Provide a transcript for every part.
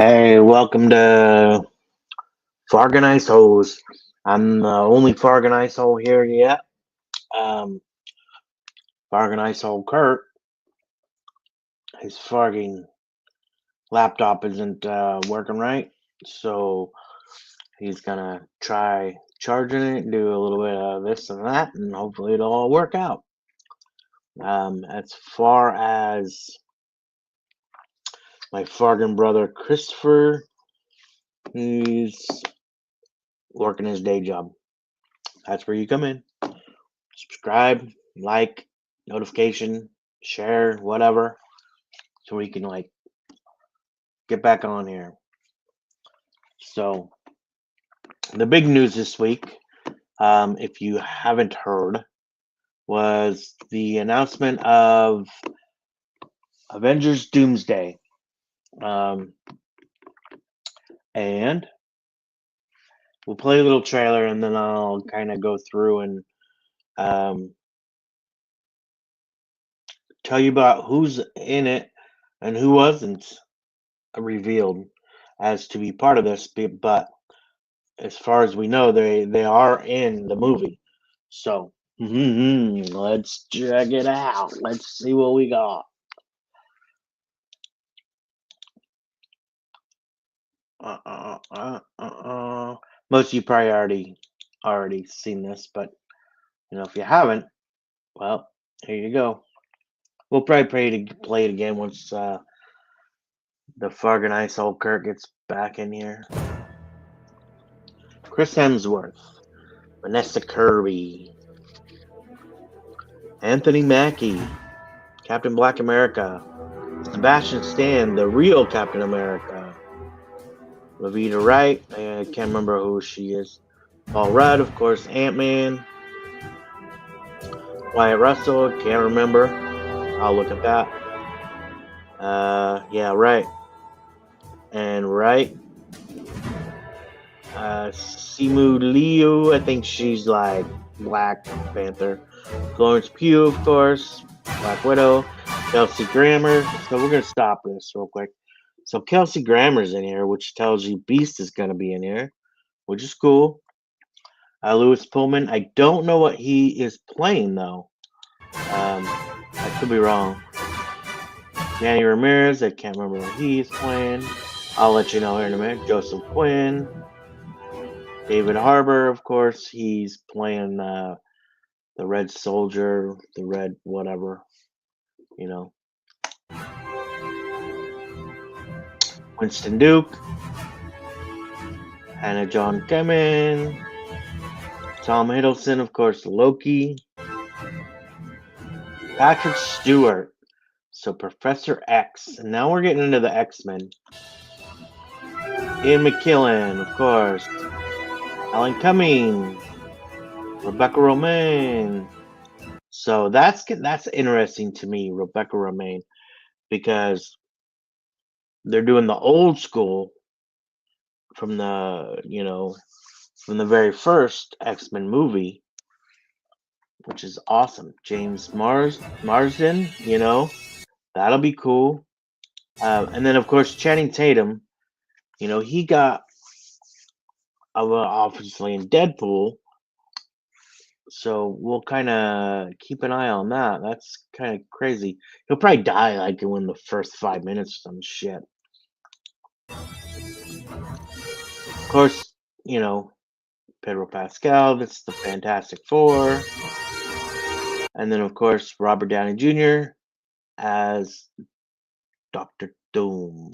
Hey, welcome to Fargan Ice Holes. I'm the only Fargan Ice Hole here yet. Um, Fargan Ice Hole Kurt, his farging laptop isn't working right, so he's gonna try charging it, do a little bit of this and that, and hopefully it'll all work out. As far as my Fargan brother Christopher, he's working his day job. That's where you come in. Subscribe, like, notification, share, whatever, so we can get back on here. So the big news this week, if you haven't heard, was the announcement of Avengers Doomsday. And we'll play a little trailer and then I'll kind of go through and tell you about who's in it and who wasn't revealed as to be part of this, but as far as we know, they are in the movie. So let's check it out. Let's see what we got. Most of you probably already seen this, but if you haven't, well, here you go. We'll probably play it again once the Fargan Ice Old Kirk gets back in here. Chris Hemsworth, Vanessa Kirby, Anthony Mackie, Captain Black America, Sebastian Stan, the real Captain America, Levita Wright, I can't remember who she is, Paul Rudd, of course, Ant-Man, Wyatt Russell, can't remember, I'll look at that. Yeah, right. And right. Simu Liu, I think she's like Black Panther. Florence Pugh, of course, Black Widow. Kelsey Grammer. So we're going to stop this real quick. So Kelsey Grammer's in here, which tells you Beast is going to be in here, which is cool. Lewis Pullman. I don't know what he is playing, though. I could be wrong. Manny Ramirez. I can't remember what he's playing. I'll let you know here in a minute. Joseph Quinn. David Harbour, of course. He's playing the Red Soldier, the Red whatever, Winston Duke, Hannah John Kamen, Tom Hiddleston, of course, Loki, Patrick Stewart, so Professor X, and now we're getting into the X-Men. Ian McKellen, of course, Alan Cumming, Rebecca Romaine. So that's interesting to me, Rebecca Romaine, because they're doing the old school from the very first X-Men movie, which is awesome. James Marsden, that'll be cool. And then of course Channing Tatum, he got obviously in Deadpool, so we'll kind of keep an eye on that. That's kind of crazy. He'll probably die like in the first 5 minutes or some shit. Of course, Pedro Pascal, that's the Fantastic Four. And then, of course, Robert Downey Jr. as Dr. Doom.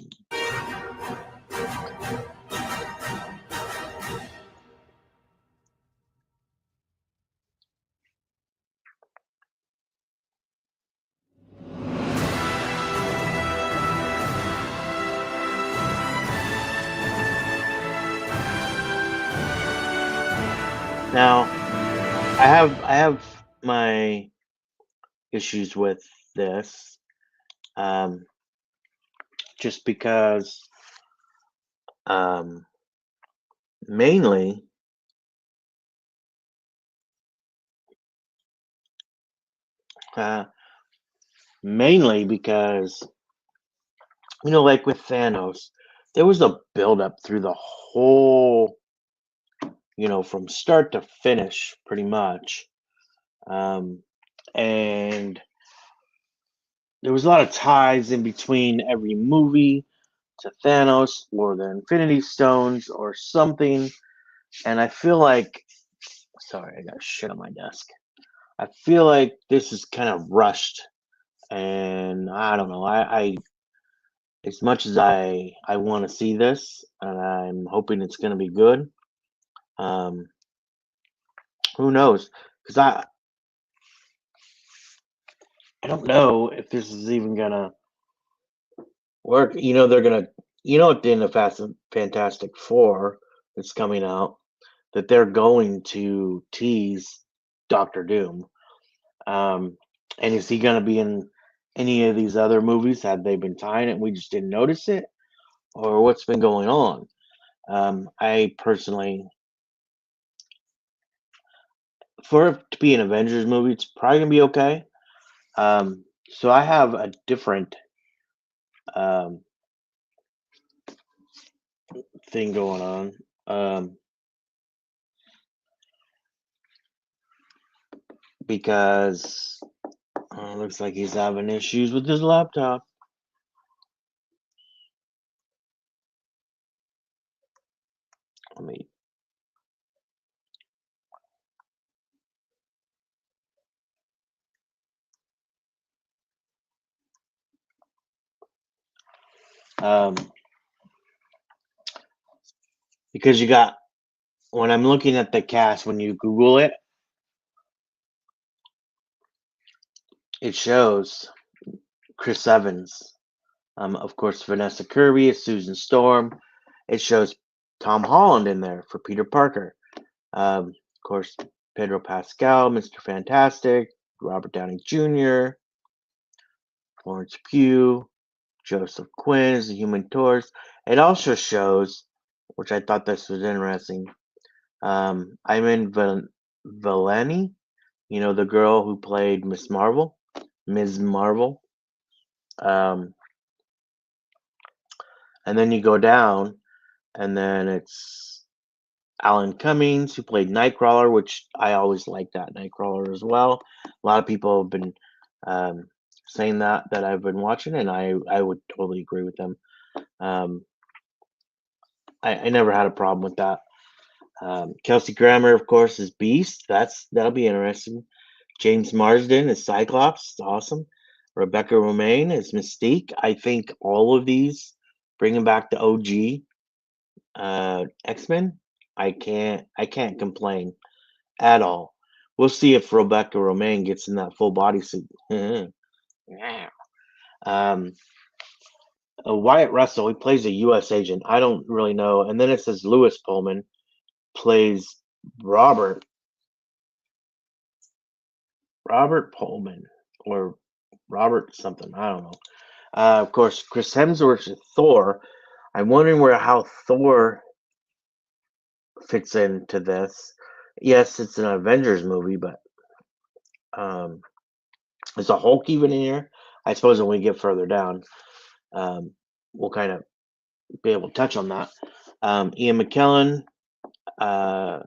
Now, I have my issues with this, just because, mainly, because, like with Thanos, there was a build up through the whole, from start to finish, pretty much. Um, and there was a lot of ties in between every movie to Thanos or the Infinity Stones or something. And I feel like, sorry, I got shit on my desk. I feel like this is kind of rushed, and I don't know. I as much as I want to see this, and I'm hoping it's going to be good. Um, who knows? Because I don't know if this is even gonna work. They're gonna. In the Fast and Fantastic Four that's coming out, that they're going to tease Doctor Doom. Um, and is he going to be in any of these other movies? Have they been tying it and we just didn't notice it? Or what's been going on? I personally, for it to be an Avengers movie, it's probably going to be okay. So I have a different um, thing going on. Because looks like he's having issues with his laptop. Let me. Um, because you got, when I'm looking at the cast, when you Google it, it shows Chris Evans. Of course, Vanessa Kirby is Susan Storm. It shows Tom Holland in there for Peter Parker. Of course, Pedro Pascal, Mr. Fantastic, Robert Downey Jr., Florence Pugh, Joseph Quinn is the Human Torch. It also shows, which I thought this was interesting, Iman Vellani, the girl who played Ms. Marvel. Um, and then you go down, and then it's Alan Cummings, who played Nightcrawler, which I always liked that Nightcrawler as well. A lot of people have been saying that I've been watching, and I would totally agree with them. Um, I never had a problem with that. Kelsey Grammer, of course, is Beast. That'll be interesting. James Marsden is Cyclops. It's awesome. Rebecca Romaine is Mystique. I think all of these, bringing back the OG X-Men, I can't complain at all. We'll see if Rebecca Romaine gets in that full bodysuit. Yeah. um, Wyatt Russell, he plays a U.S. agent. I don't really know. And then it says Lewis Pullman plays Robert Robert Pullman or Robert something. I don't know. Of course, Chris Hemsworth is Thor. I'm wondering how Thor fits into this. Yes, it's an Avengers movie, but um, is a Hulk even in here? I suppose when we get further down, um, we'll kind of be able to touch on that. Ian McKellen, uh,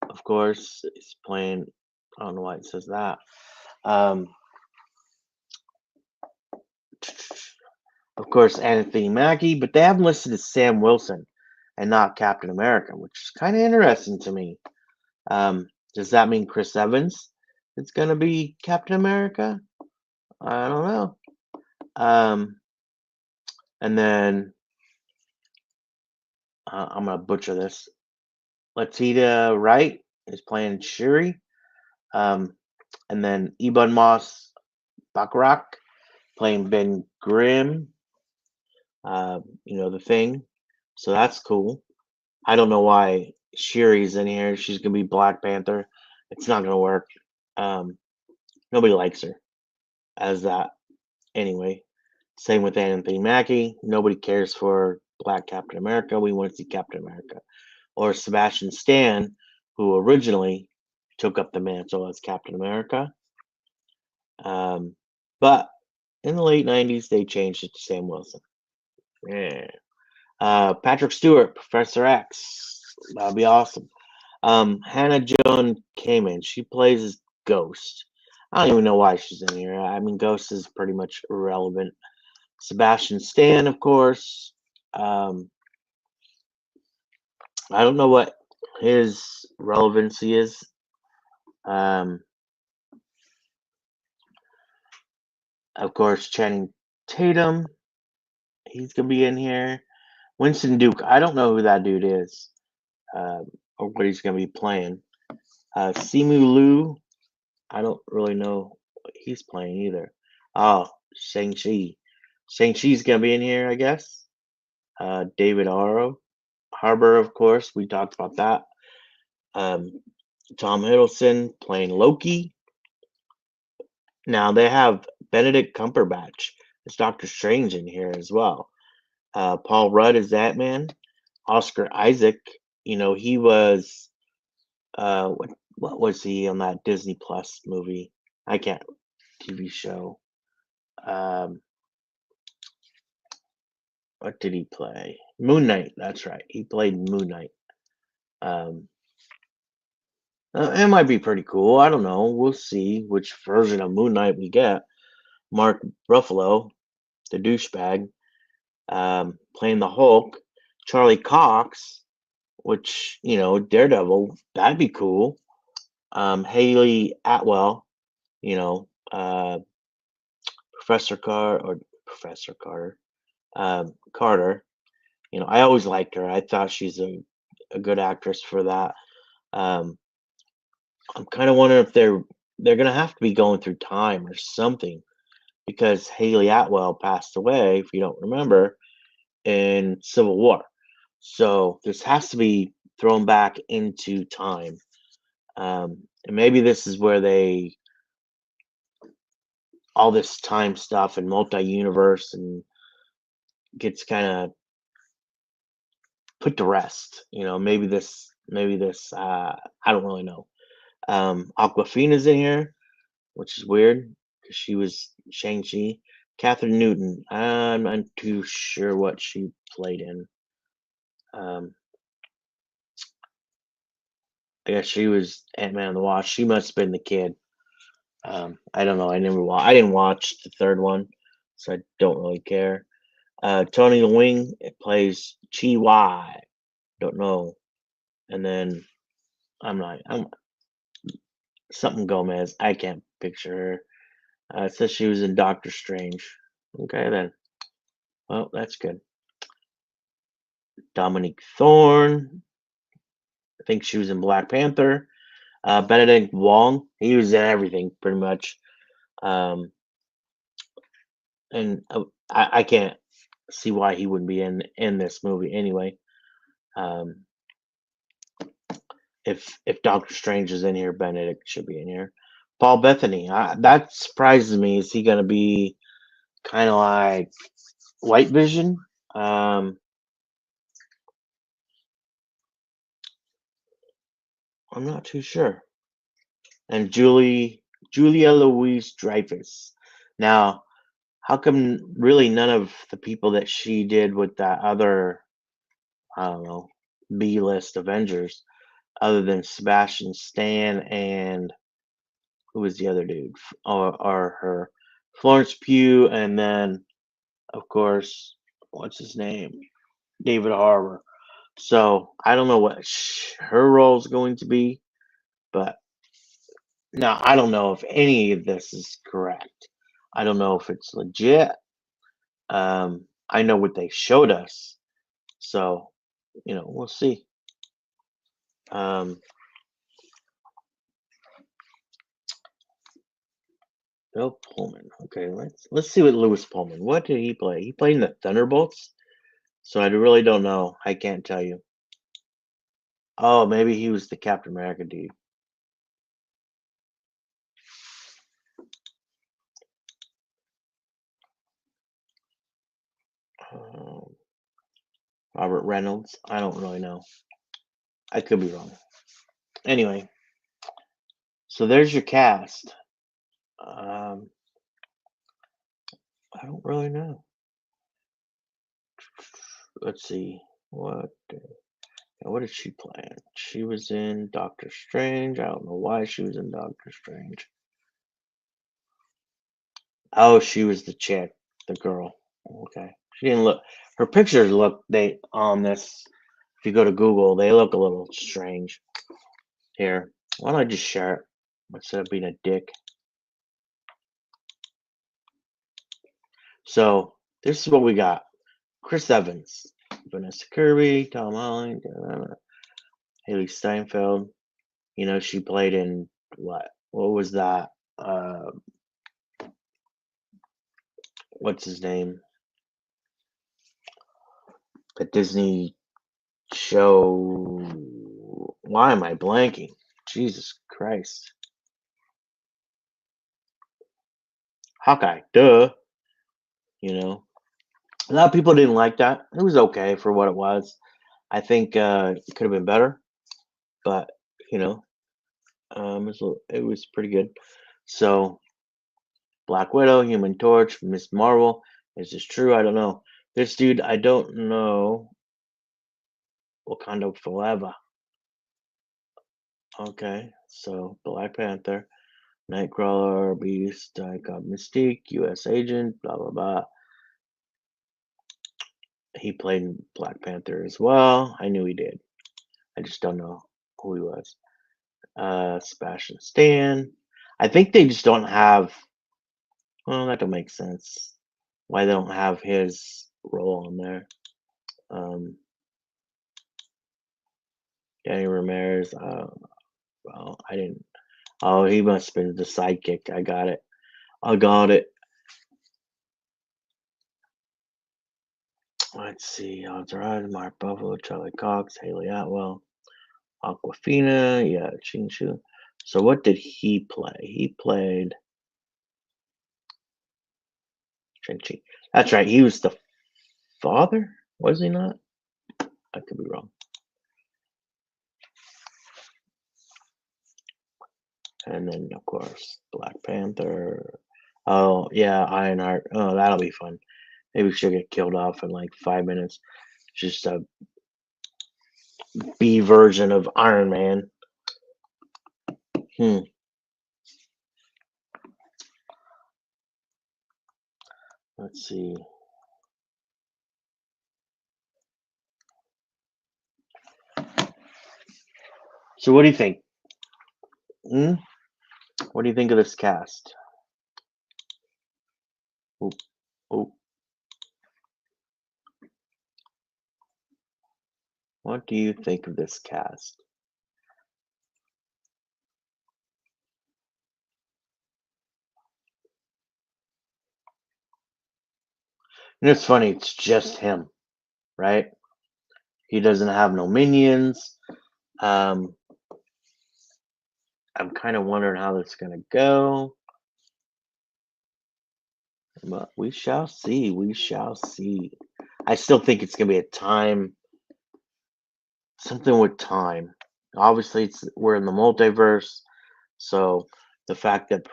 of course, is playing. I don't know why it says that. Um, of course, Anthony Mackie, but they have him listed as Sam Wilson and not Captain America, which is kind of interesting to me. Does that mean Chris Evans is going to be Captain America? I don't know. And then I'm going to butcher this. Latita Wright is playing Shuri. Um, and then Ebon Moss Bacharach playing Ben Grimm. The Thing. So that's cool. I don't know why Shuri's in here. She's gonna be Black Panther. It's not gonna work. Um, Nobody likes her as that. Anyway, same with Anthony Mackie. Nobody cares for Black Captain America. We want to see Captain America. Or Sebastian Stan, who originally took up the mantle as Captain America. But in the late 90s, they changed it to Sam Wilson. Yeah. Patrick Stewart, Professor X. That'd be awesome. Hannah Joan Kamen. She plays as Ghost. I don't even know why she's in here. I mean, Ghost is pretty much irrelevant. Sebastian Stan, of course. Um, I don't know what his relevancy is. Um, of course, Channing Tatum. He's gonna be in here. Winston Duke. I don't know who that dude is, or what he's gonna be playing. Simu Liu. I don't really know what he's playing either. Oh, Shang-Chi. Shang-Chi's gonna be in here, I guess. David Harbour, of course. We talked about that. Um, Tom Hiddleston playing Loki. Now they have Benedict Cumberbatch as Doctor Strange in here as well. Paul Rudd is that man. Oscar Isaac, he was what was he on that Disney Plus movie? I can't TV show. Um, what did he play? Moon Knight. That's right. He played Moon Knight. Um, it might be pretty cool. I don't know. We'll see which version of Moon Knight we get. Mark Ruffalo, the douchebag, playing the Hulk. Charlie Cox, which Daredevil. That'd be cool. Haley Atwell, you know, uh, Professor Carter, Carter. I always liked her. I thought she's a good actress for that. Um, I'm kind of wondering if they're gonna have to be going through time or something because Haley Atwell passed away, if you don't remember, in Civil War. So this has to be thrown back into time. And maybe this is where all this time stuff and multi-universe and gets kind of put to rest. Maybe this I don't really know. Aquafina's in here, which is weird because she was Shang-Chi. Catherine Newton, I'm not too sure what she played in. Um, I guess she was Ant-Man and the Wasp. She must have been the kid. I don't know. I didn't watch the third one, so I don't really care. Tony Leung plays Chi Y. Don't know. And then I'm something Gomez. I can't picture her. It says she was in Doctor Strange. Okay then. Well, that's good. Dominique Thorne. I think she was in Black Panther. Benedict Wong. He was in everything pretty much. Um, and I can't see why he wouldn't be in this movie anyway. Um, if Doctor Strange is in here, Benedict should be in here. Paul Bethany. That surprises me. Is he going to be kind of like White Vision? I'm not too sure. And Julia Louise Dreyfus. Now, how come really none of the people that she did with that other, I don't know, B list Avengers, other than Sebastian Stan and who was the other dude, or her, Florence Pugh, and then of course, what's his name, David Harbour. So I don't know what her role is going to be, but now I don't know if any of this is correct. I don't know if it's legit. I know what they showed us, so we'll see. Um, Bill Pullman. Okay, let's see what Lewis Pullman. What did he play? He played in the Thunderbolts, so I really don't know. I can't tell you. Oh, maybe he was the Captain America dude. Um, Robert Reynolds. I don't really know. I could be wrong. Anyway, so there's your cast. Um, I don't really know. let's see. What did she play in? She was in Doctor Strange. I don't know why she was in Doctor Strange. Oh, she was the chick, the girl. Okay. She didn't look. Her pictures look. They on this. If you go to Google, they look a little strange. Here, why don't I just share it instead of being a dick? So this is what we got: Chris Evans, Vanessa Kirby, Tom Holland, Haley Steinfeld. You know, she played in what? What was that? What's his name? The Disney show. Why am I blanking? Jesus Christ. Hawkeye, duh. You know, a lot of people didn't like that. It was okay for what it was. I think it could have been better, but you know, it was pretty good. So, Black Widow, Human Torch, Miss Marvel. Is this true? I don't know. This dude, I don't know. Wakanda Forever. Okay, so Black Panther, Nightcrawler, Beast, Mystique, U.S. Agent, blah blah blah. He played Black Panther as well. I knew he did. I just don't know who he was. Sebastian Stan. I think they just don't have. Well, that don't make sense. Why they don't have his role on there? Danny Ramirez. Well, I didn't. Oh, he must have been the sidekick. I got it. I got it. Let's see. Odds Rod, Mark Buffalo, Charlie Cox, Haley Atwell, Aquafina. Yeah, Ching Chu. So what did he play? He played Shang-Chi. That's right. He was the father, was he not? I could be wrong. And then, of course, Black Panther. Oh, yeah, Ironheart. Oh, that'll be fun. Maybe she'll get killed off in like 5 minutes. Just a B version of Iron Man. Let's see. So, what do you think? What do you think of this cast? Oh, oh. What do you think of this cast? And it's funny, it's just him, right? He doesn't have no minions. I'm kind of wondering how this is going to go. But we shall see. We shall see. I still think it's going to be a time. Something with time. Obviously, we're in the multiverse. So the fact that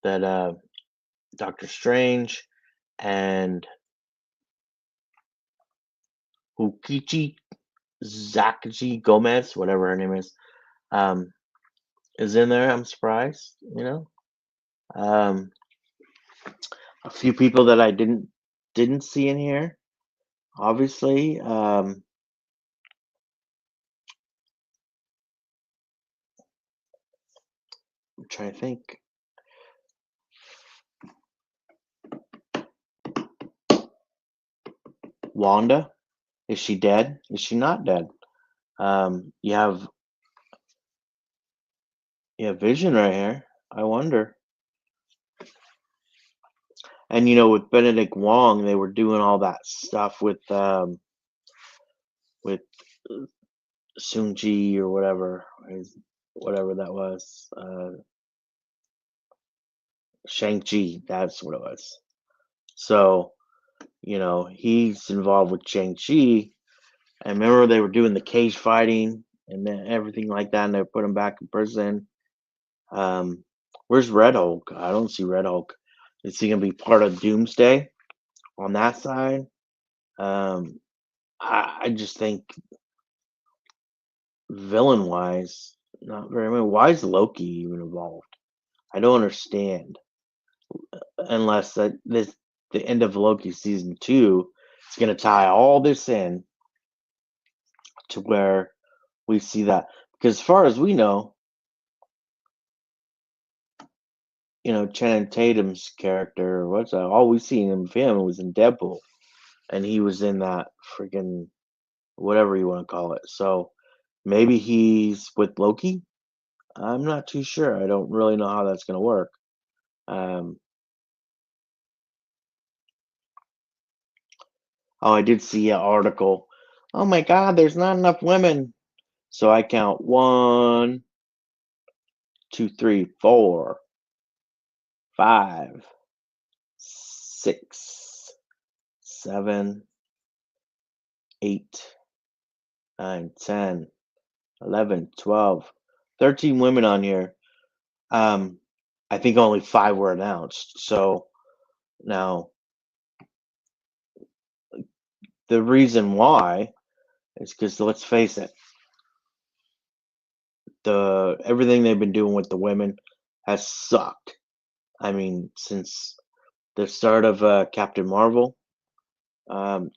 that Doctor Strange and Ukichi Zakaji Gomez, whatever her name is in there. I'm surprised, you know. A few people that I didn't see in here, obviously. I'm trying to think. Wanda, is she dead? Is she not dead? You have Vision right here. I wonder. And you know, with Benedict Wong, they were doing all that stuff with Soon-Ji or whatever that was. Shang-Chi, that's what it was. So, you know, he's involved with Shang-Chi. And remember they were doing the cage fighting and then everything like that, and they put him back in prison. Where's Red Hulk? I don't see Red Hulk. Is he gonna be part of Doomsday? on that side. Um, I just think villain wise, not very much. Why is Loki even involved? I don't understand. Unless the end of Loki season 2 is going to tie all this in to where we see that. Because as far as we know, Channing Tatum's character, what's that? All we seen him film was in Deadpool, and he was in that freaking whatever you want to call it. So maybe he's with Loki. I'm not too sure. I don't really know how that's going to work. Um, oh, I did see an article. Oh my God, there's not enough women. So I count 1, 2, 3, 4, 5, 6, 7, 8, 9, 10, 11, 12, 13 women on here. I think only 5 were announced. So now the reason why is because let's face it, the everything they've been doing with the women has sucked. I mean, since the start of Captain Marvel,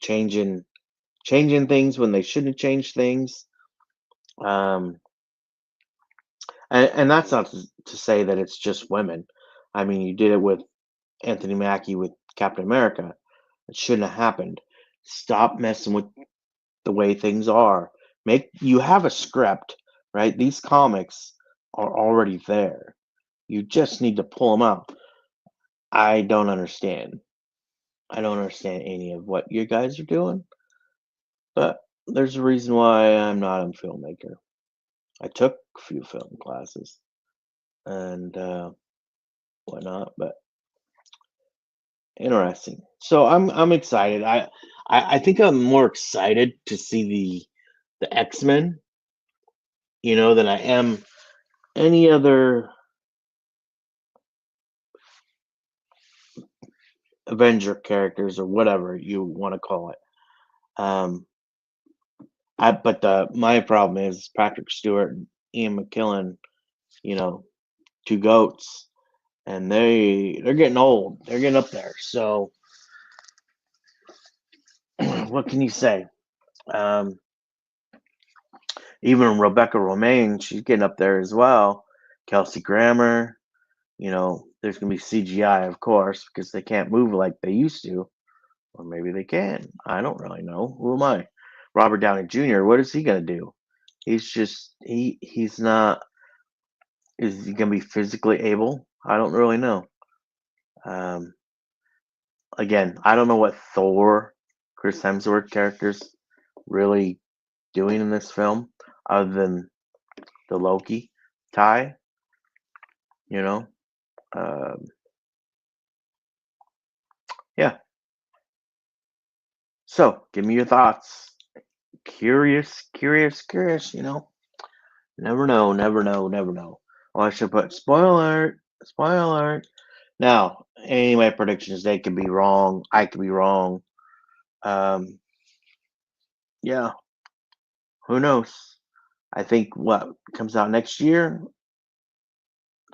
changing things when they shouldn't change things. Um, and that's not to say that it's just women. I mean, you did it with Anthony Mackie with Captain America. It shouldn't have happened. Stop messing with the way things are. You have a script, right? These comics are already there. You just need to pull them out. I don't understand. I don't understand any of what you guys are doing, but there's a reason why I'm not a filmmaker. I took a few film classes and whatnot, but interesting. So I'm excited. I think I'm more excited to see the X-Men, than I am any other Avenger characters or whatever you want to call it. Um, but my problem is Patrick Stewart and Ian McKellen, you know, two goats, and they're getting old. They're getting up there. So what can you say? Um, Even Rebecca Romaine, she's getting up there as well. Kelsey Grammer, there's gonna be CGI, of course, because they can't move like they used to, or maybe they can. I don't really know. Who am I? Robert Downey Jr. What is he gonna do? He's not. Is he gonna be physically able? I don't really know. Um, Again, I don't know what Thor, Chris Hemsworth characters really doing in this film, other than the Loki tie. You know, um, yeah. So, give me your thoughts. Curious, curious, curious. Never know, never know, never know. Oh, I should put spoiler alert, spoiler alert. Now, any of my predictions, they could be wrong. I could be wrong. Um, yeah, who knows? I think what comes out next year,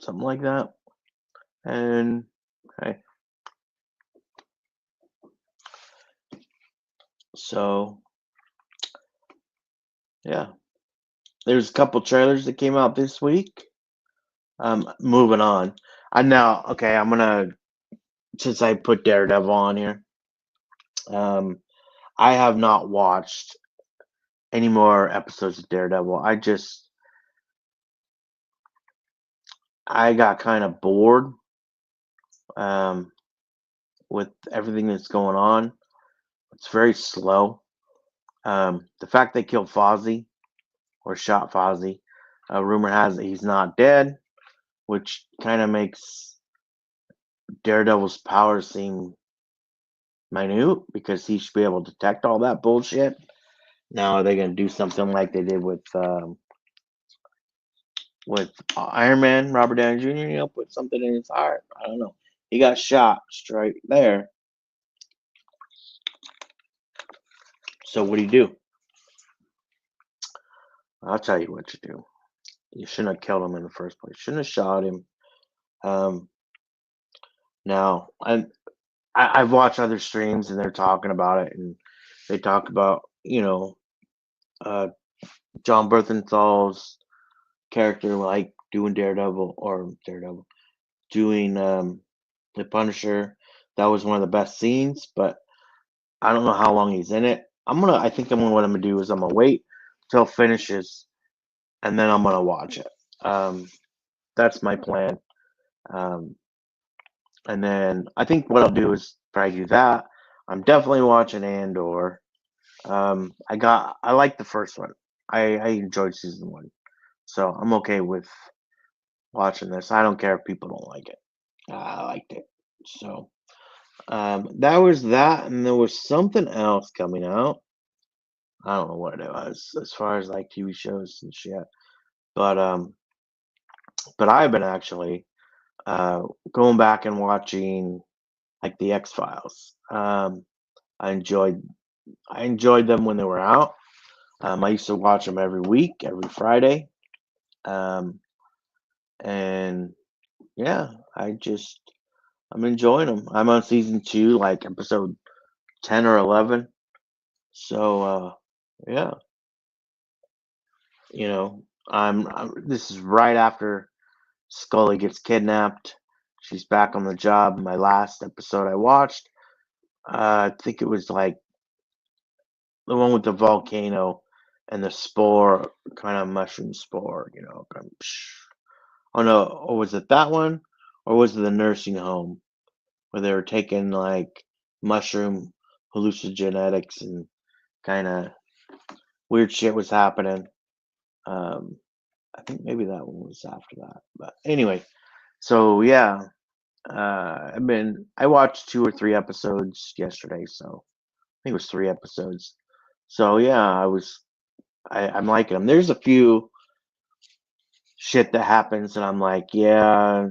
something like that. And okay, so yeah, there's a couple trailers that came out this week. Moving on. I now okay. I'm gonna since I put Daredevil on here. Um, I have not watched any more episodes of Daredevil. I got kind of bored um, with everything that's going on. It's very slow. The fact they killed Fozzie or shot Fozzie, rumor has it he's not dead, which kind of makes Daredevil's powers seem minute because he should be able to detect all that bullshit. Now are they going to do something like they did with Iron Man, Robert Downey Jr., put something in his heart? I don't know. He got shot straight there. So what do? I'll tell you what you do. You shouldn't have killed him in the first place. Shouldn't have shot him. Um, now, I've watched other streams and they're talking about it, and they talk about uh, John Berthenthal's character like doing Daredevil doing the Punisher. That was one of the best scenes, but I don't know how long he's in it. I think what I'm gonna do is I'm gonna wait till it finishes and then I'm gonna watch it. Um, that's my plan. Um, and then I think what I'll do is probably do that. I'm definitely watching Andor. I like the first one. I enjoyed season one, so I'm okay with watching this. I don't care if people don't like it. I liked it. So that was that, and there was something else coming out. I don't know what it was as far as like TV shows and shit. But I've been actually uh going back and watching like the X Files. I enjoyed I enjoyed them when they were out. I used to watch them every week, every Friday. Um, and yeah, I'm enjoying them. I'm on season two, like episode 10 or 11. So yeah, this is right after Scully gets kidnapped. She's back on the job. My last episode I watched, I think it was like the one with the volcano and the spore, kind of mushroom spore, Oh no, or was it that one? Or was it the nursing home where they were taking like mushroom hallucinogenics and kind of weird shit was happening? Um, I think maybe that one was after that. But anyway, so yeah, I watched 2 or 3 episodes yesterday, so I think it was 3 episodes. So yeah, I'm liking them. There's a few shit that happens, and I'm like, yeah,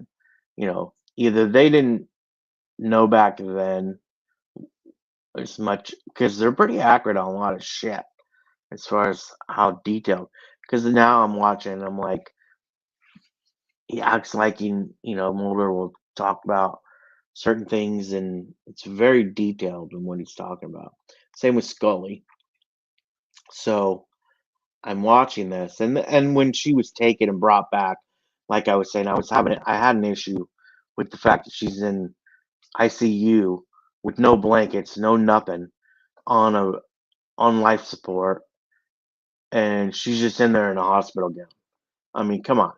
either they didn't know back then as much because they're pretty accurate on a lot of shit as far as how detailed. Because now I'm watching, and I'm like, he acts like Mulder will talk about certain things, and it's very detailed in what he's talking about. Same with Scully. So I'm watching this, and when she was taken and brought back, like I was saying, I had an issue with the fact that she's in ICU with no blankets, no nothing, on a on life support, and she's just in there in a hospital gown. I mean, come on.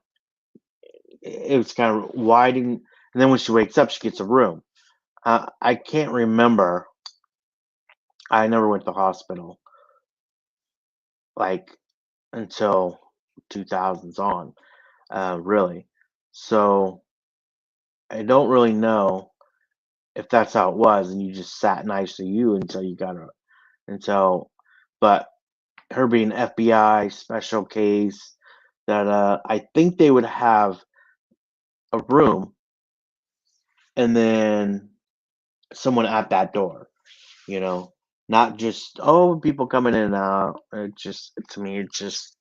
It was kind of why didn't and then when she wakes up, she gets a room. I can't remember. I never went to the hospital like until 2000s on, really. So I don't really know if that's how it was, and you just sat in ICU until you got a until. But her being FBI special case, that I think they would have a room and then someone at that door, you know, not just people coming in and out. It just to me, it just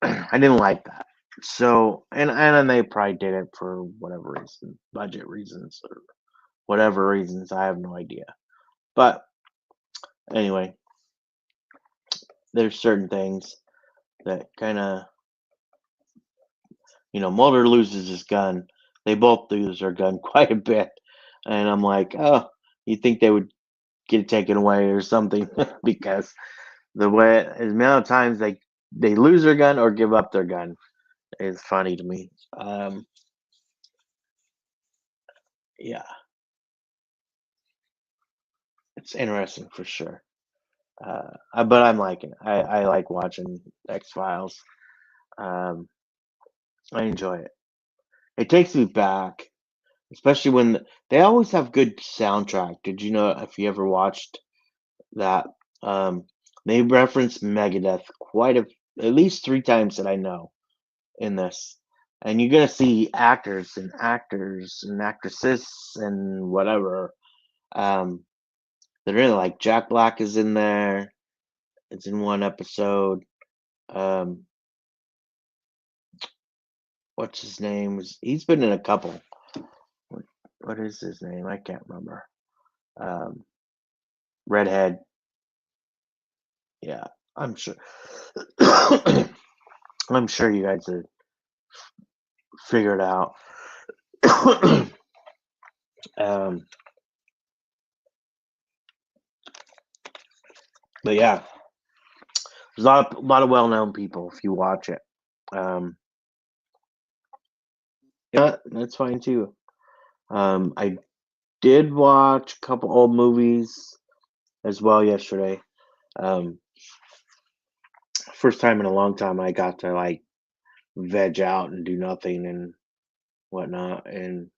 I didn't like that. So and they probably did it for whatever reason, budget reasons or whatever reasons. I have no idea. But anyway, there's certain things that kind of Mulder loses his gun. They both lose their gun quite a bit, and I'm like, oh, you think they would get it taken away or something because the way as amount of times they lose their gun or give up their gun is funny to me. Yeah, it's interesting for sure. But I'm liking it. I like watching X Files. Um, I enjoy it. It takes me back, especially when they always have good soundtrack. Did you know if you ever watched that? Um, they reference Megadeth at least 3 times that I know in this. And you're gonna see actors and actresses and whatever um, They're really like Jack Black is in there. It's in one episode. Um, what's his name? He's been in a couple. What is his name? I can't remember. Um, Redhead. Yeah, I'm sure. I'm sure you guys have figured out. um, but yeah, there's a lot of well-known people if you watch it. Um, yeah, that's fine too. I did watch a couple old movies as well yesterday. Um, first time in a long time I got to like veg out and do nothing and whatnot. And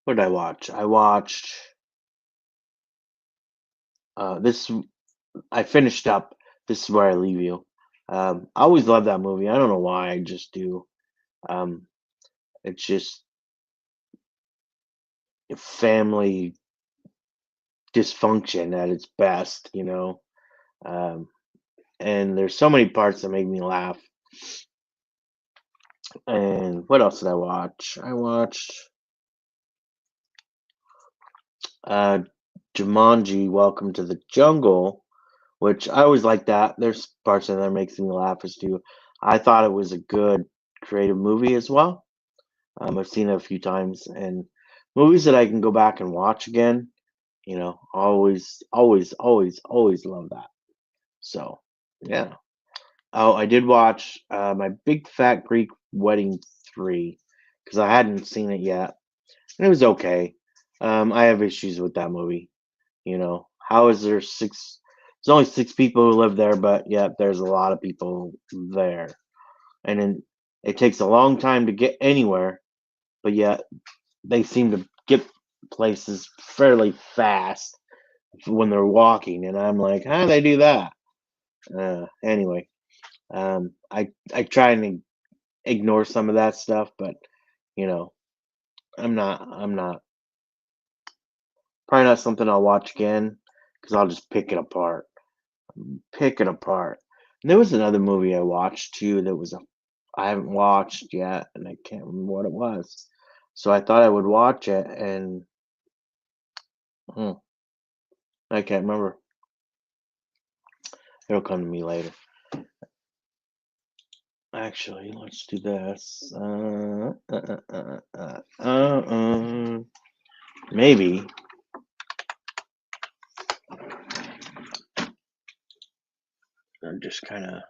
what did I watch? I watched this. I finished up. This is where I leave you. I always love that movie. I don't know why. I just do. Um, it's just family dysfunction at its best, Um, and there's so many parts that make me laugh. And what else did I watch? I watched uh, Jumanji: Welcome to the Jungle, which I always like that. There's parts in there that makes me laugh as too. I thought it was a good creative movie as well. I've seen it a few times, and movies that I can go back and watch again. Always, always, always, always love that. So, yeah. Oh, I did watch My Big Fat Greek Wedding 3 because I hadn't seen it yet, and it was okay. I have issues with that movie. How is there six? There's only six people who live there, but yet there's a lot of people there, and then it takes a long time to get anywhere, but yet they seem to get places fairly fast when they're walking, and I'm like, how do they do that? Anyway, I try and ignore some of that stuff, but you know, I'm not probably not something I'll watch again because I'll just pick it apart. Pick it apart. And there was another movie I watched too that I haven't watched yet, and I can't remember what it was. So I thought I would watch it, and hmm, I can't remember. It'll come to me later. Actually, let's do this. Maybe. I'm just kind of.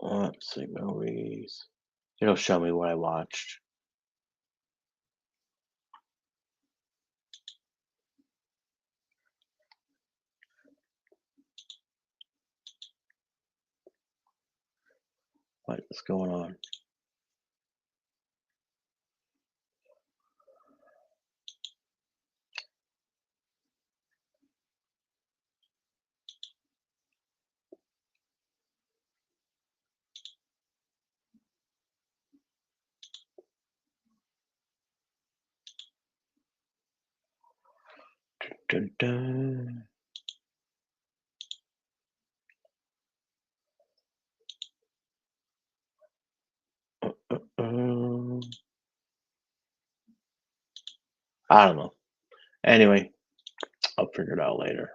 Let's see, movies. It'll show me what I watched. What's going on? Dun, dun. Um, I don't know. Anyway, I'll figure it out later.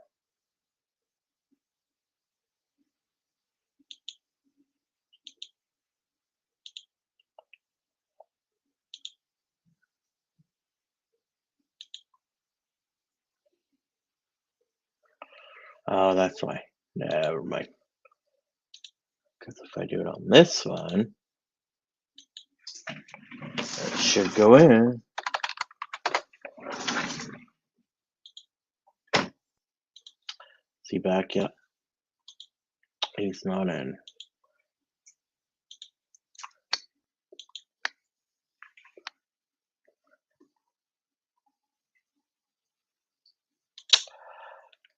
Oh, that's why. Never mind. Because if I do it on this one, it should go in. See back yet? He's not in.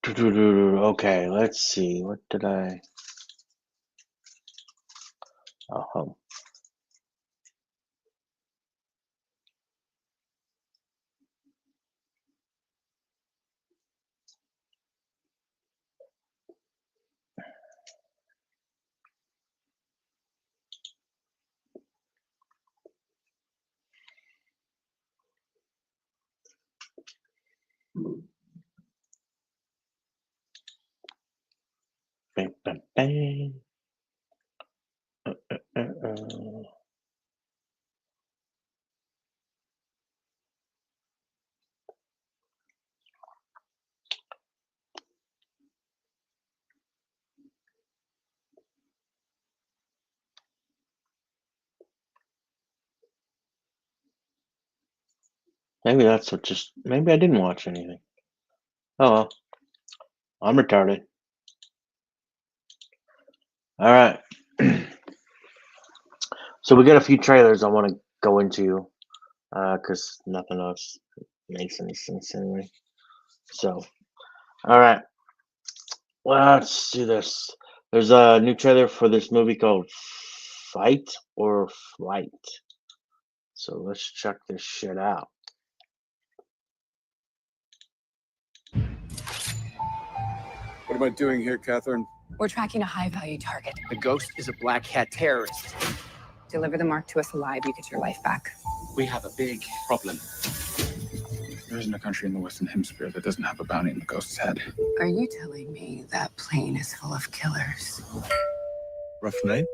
Okay, let's see. What did I? Oh, bang, bang, bang. Maybe that's what just. Maybe I didn't watch anything. Oh well, I'm retarded. All right. So we got a few trailers I want to go into, because nothing else makes any sense anyway. So, all right, let's do this. There's a new trailer for this movie called Fight or Flight. So let's check this shit out. What am I doing here, Catherine? We're tracking a high-value target. The ghost is a black hat terrorist. Deliver the mark to us alive, you get your life back. We have a big problem. There isn't a country in the Western Hemisphere that doesn't have a bounty on the ghost's head. Are you telling me that plane is full of killers? Rough night?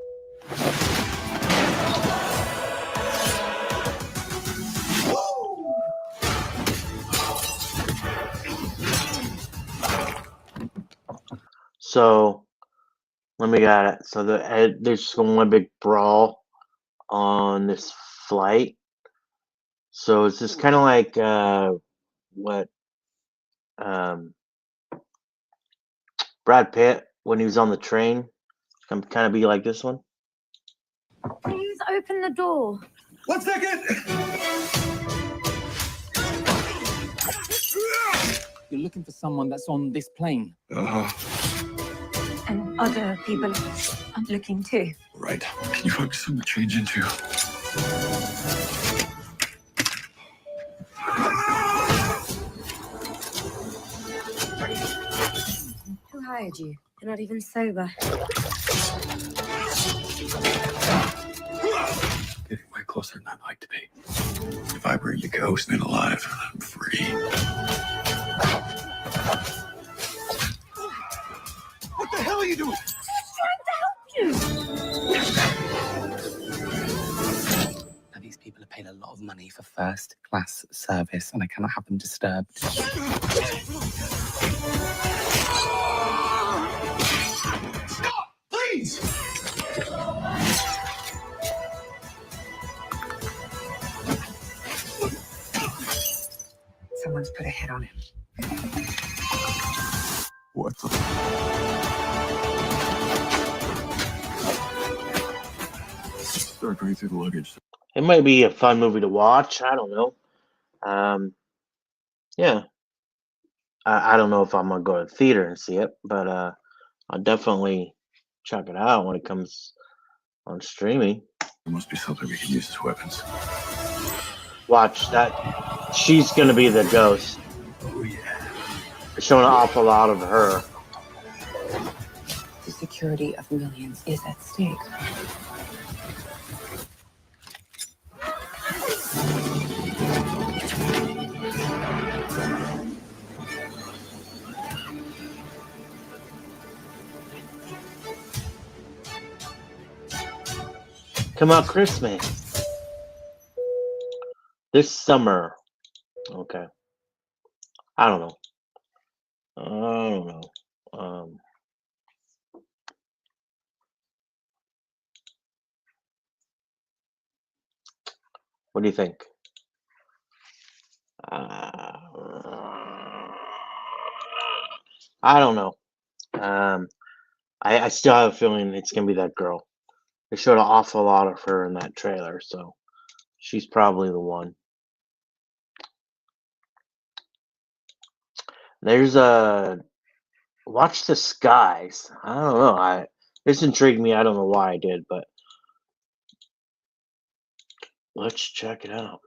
So let me get it. So there's one big brawl on this flight. So it's just kind of like what Brad Pitt when he was on the train. Kind of be like this one. Please open the door. 1 second! You're looking for someone that's on this plane. And other people are looking too. Right. Can you focus on the change into? Who hired you? You're not even sober. Getting way closer than I'd like to be. If I bring you ghost and alive, I'm free. What the hell are you doing? Now, these people are paid a lot of money for first-class service, and I cannot have them disturbed. Stop! Please! Someone's put a hit on him. What the? Start going through the luggage. It might be a fun movie to watch. I don't know. Yeah. I don't know if I'm gonna go to the theater and see it, but I'll definitely check it out when it comes on streaming. There must be something we can use as weapons. Watch that. She's gonna be the ghost. Oh yeah. They're showing an awful lot of her. The security of millions is at stake. Come out Christmas. This summer. Okay. I don't know. What do you think? I don't know. I still have a feeling it's gonna be that girl. They showed an awful lot of her in that trailer, so she's probably the one. There's a Watch the Skies. I don't know. This intrigued me. I don't know why I did, but let's check it out.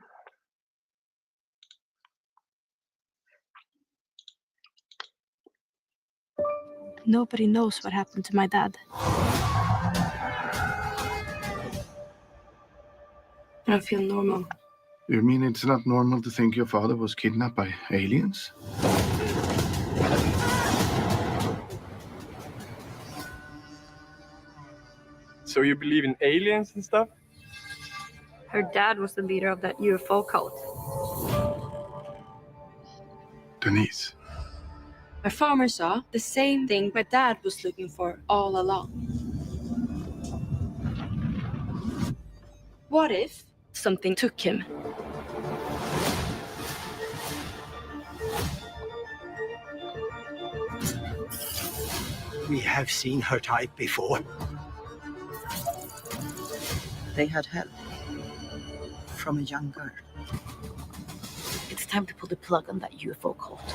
Nobody knows what happened to my dad. I feel normal. You mean it's not normal to think your father was kidnapped by aliens? So you believe in aliens and stuff? Her dad was the leader of that UFO cult. Denise. My farmer saw the same thing my dad was looking for all along. What if something took him? We have seen her type before. They had help from a young girl. It's time to pull the plug on that UFO cult.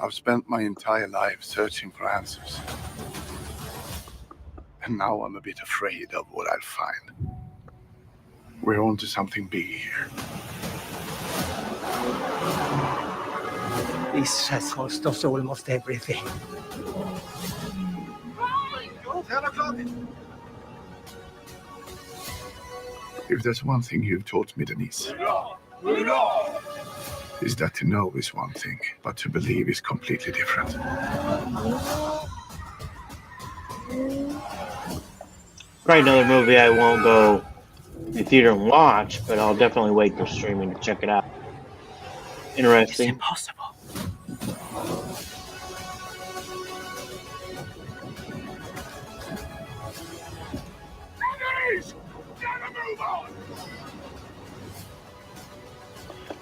I've spent my entire life searching for answers. And now I'm a bit afraid of what I'll find. We're on to something big here. This has cost us almost everything. If there's one thing you've taught me, Denise, is that to know is one thing, but to believe is completely different. Probably another movie I won't go in theater and watch, but I'll definitely wait for streaming to check it out. It's Interesting. impossible.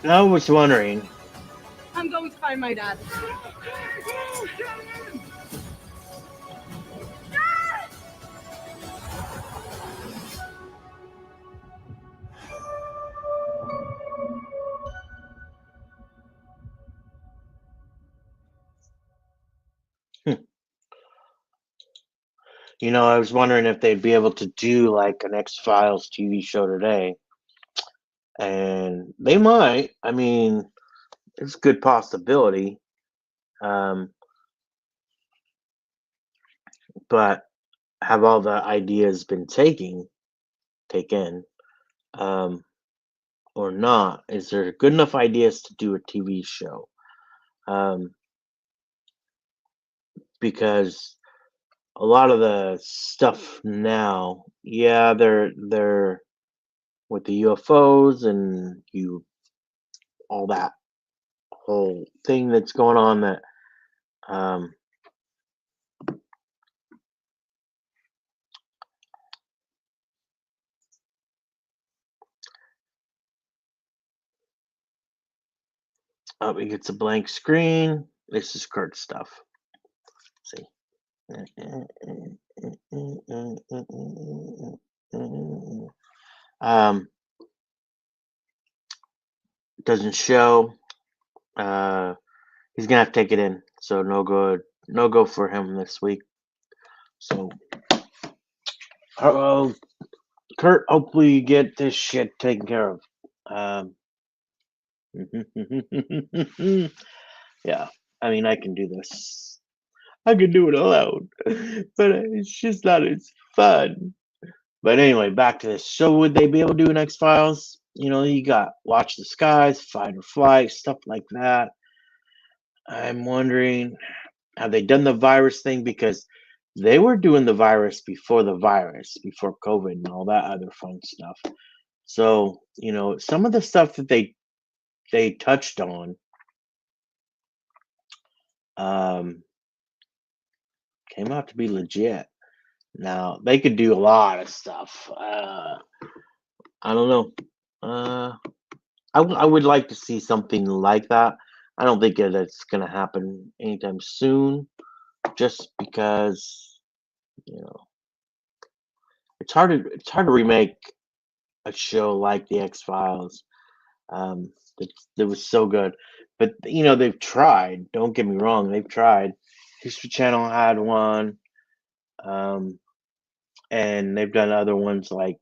I was wondering, I'm going to find my dad. I was wondering if they'd be able to do like an X-Files TV show today. And they might. I mean, it's a good possibility. But have all the ideas been taken, or not? Is there good enough ideas to do a TV show? Because a lot of the stuff now, yeah, they're with the UFOs and all that whole thing that's going on that it gets a blank screen. This is Kurt's stuff. See. Doesn't show. He's gonna have to take it in. So no go for him this week. So Kurt, hopefully you get this shit taken care of. Yeah, I mean I can do this. I can do it alone, but it's just not as fun. But anyway, back to this. So would they be able to do an X-Files? You got Watch the Skies, Fight or Flight, stuff like that. I'm wondering, have they done the virus thing? Because they were doing the virus, before COVID and all that other fun stuff. So, some of the stuff that they touched on came out to be legit. Now, they could do a lot of stuff. I don't know. I would like to see something like that. I don't think that it's going to happen anytime soon, just because You know, it's hard to remake a show like the X-Files. That was so good, but you know they've tried. Don't get me wrong, they've tried. History Channel had one, and they've done other ones like,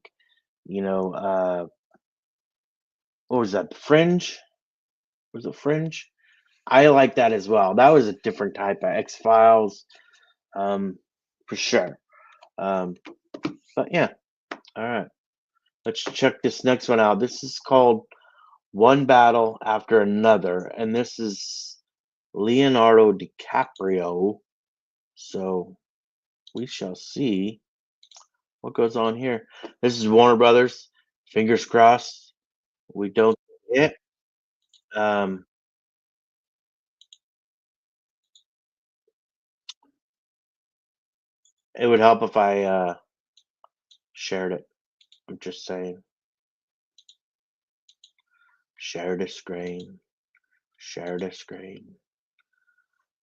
you know, what was that? Fringe? Was it Fringe? I like that as well. That was a different type of X-Files, for sure. But yeah, all right. Let's check this next one out. This is called One Battle After Another, and this is Leonardo DiCaprio. So we shall see what goes on here. This is Warner Brothers. Fingers crossed we don't get it. It would help if I shared it. I'm just saying. Share the screen. Share the screen.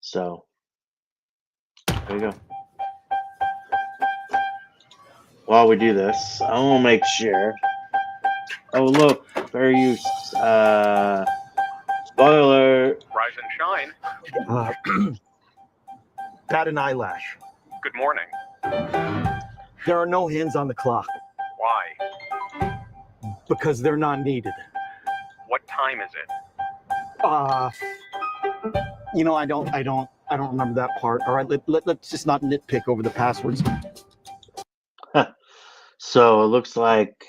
So there you go. While we do this, I want to make sure. Oh look, fair use. Spoiler. Rise and shine. Bat an eyelash. Good morning. There are no hands on the clock Why? because they're not needed. What time is it? You know, I don't remember that part. All right, let's just not nitpick over the passwords. So it looks like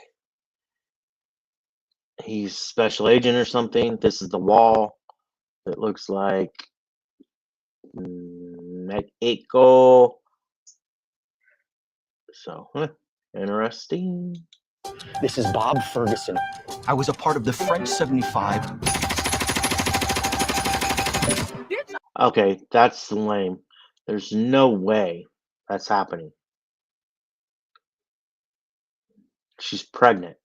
he's special agent or something. This is the wall. It looks like Mexico. So, interesting. This is Bob Ferguson. I was a part of the French 75. Okay, that's lame. There's no way that's happening. She's pregnant.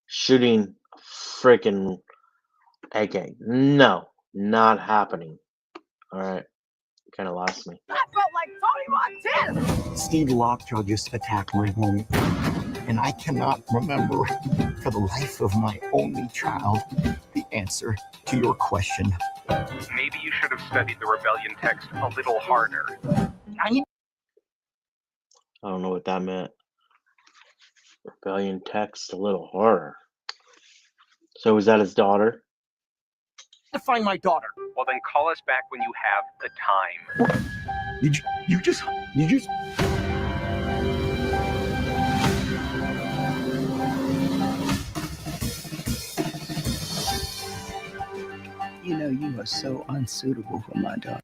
Shooting a freaking AK. No, not happening. All right. Kind of lost me. I felt like Tony Montana! Steve Lockjaw just attacked my home, and I cannot remember for the life of my only child the answer to your question. Maybe you should have studied the rebellion text a little harder. I don't know what that meant. Rebellion text a little harder. So is that his daughter? To find my daughter. Well, then call us back when you have the time. You just You know, you are so unsuitable for my daughter.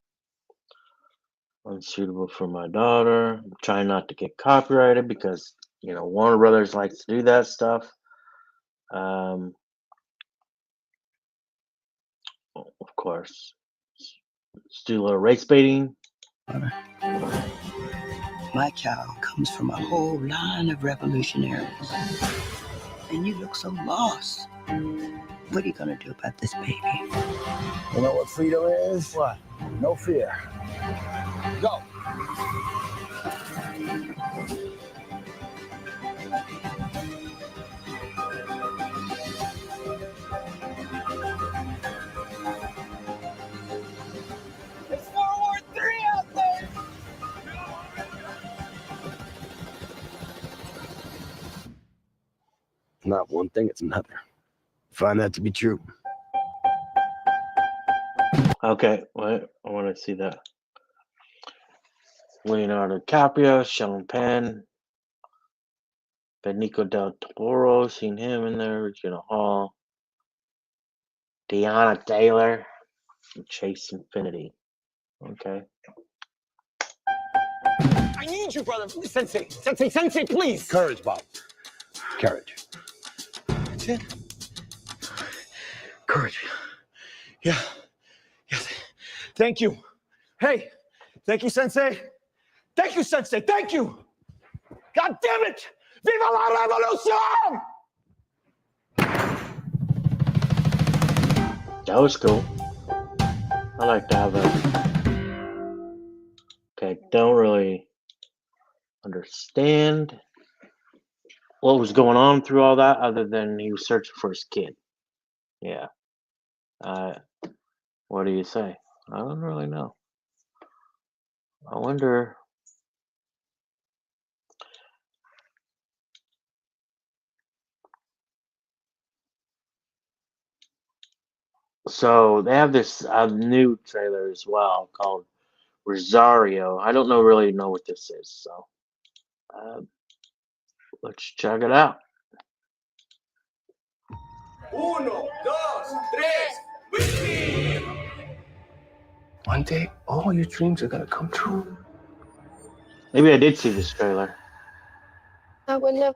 Unsuitable for my daughter. I'm trying not to get copyrighted because, you know, Warner Brothers likes to do that stuff. Of course. Let's do a little race baiting. My child comes from a whole line of revolutionaries. And you look so lost. What are you gonna do about this baby? You know what freedom is? What? No fear. Go. It's 413 out there! Not one thing, it's another. Find that to be true. Okay, what? I want to see that. Leonardo DiCaprio, Sean Penn, Benicio del Toro, seen him in there, Regina Hall, Deanna Taylor, and Chase Infinity. Okay. I need you, brother. Sensei, please. Courage, Bob. Courage. That's it. Courage. Yeah. Yes. Thank you. Hey, thank you, Sensei. Thank you, Sensei. Thank you. God damn it. Viva la revolution! That was cool. I like to have a... Okay, don't really understand what was going on through all that, other than he was searching for his kid. Yeah. What do you say? I don't really know. I wonder. So they have this new trailer as well called Rosario. I don't really know what this is, so let's check it out. 1, 2, 3, whisky! One day, all your dreams are gonna come true. Maybe I did see this trailer. I wouldn't have.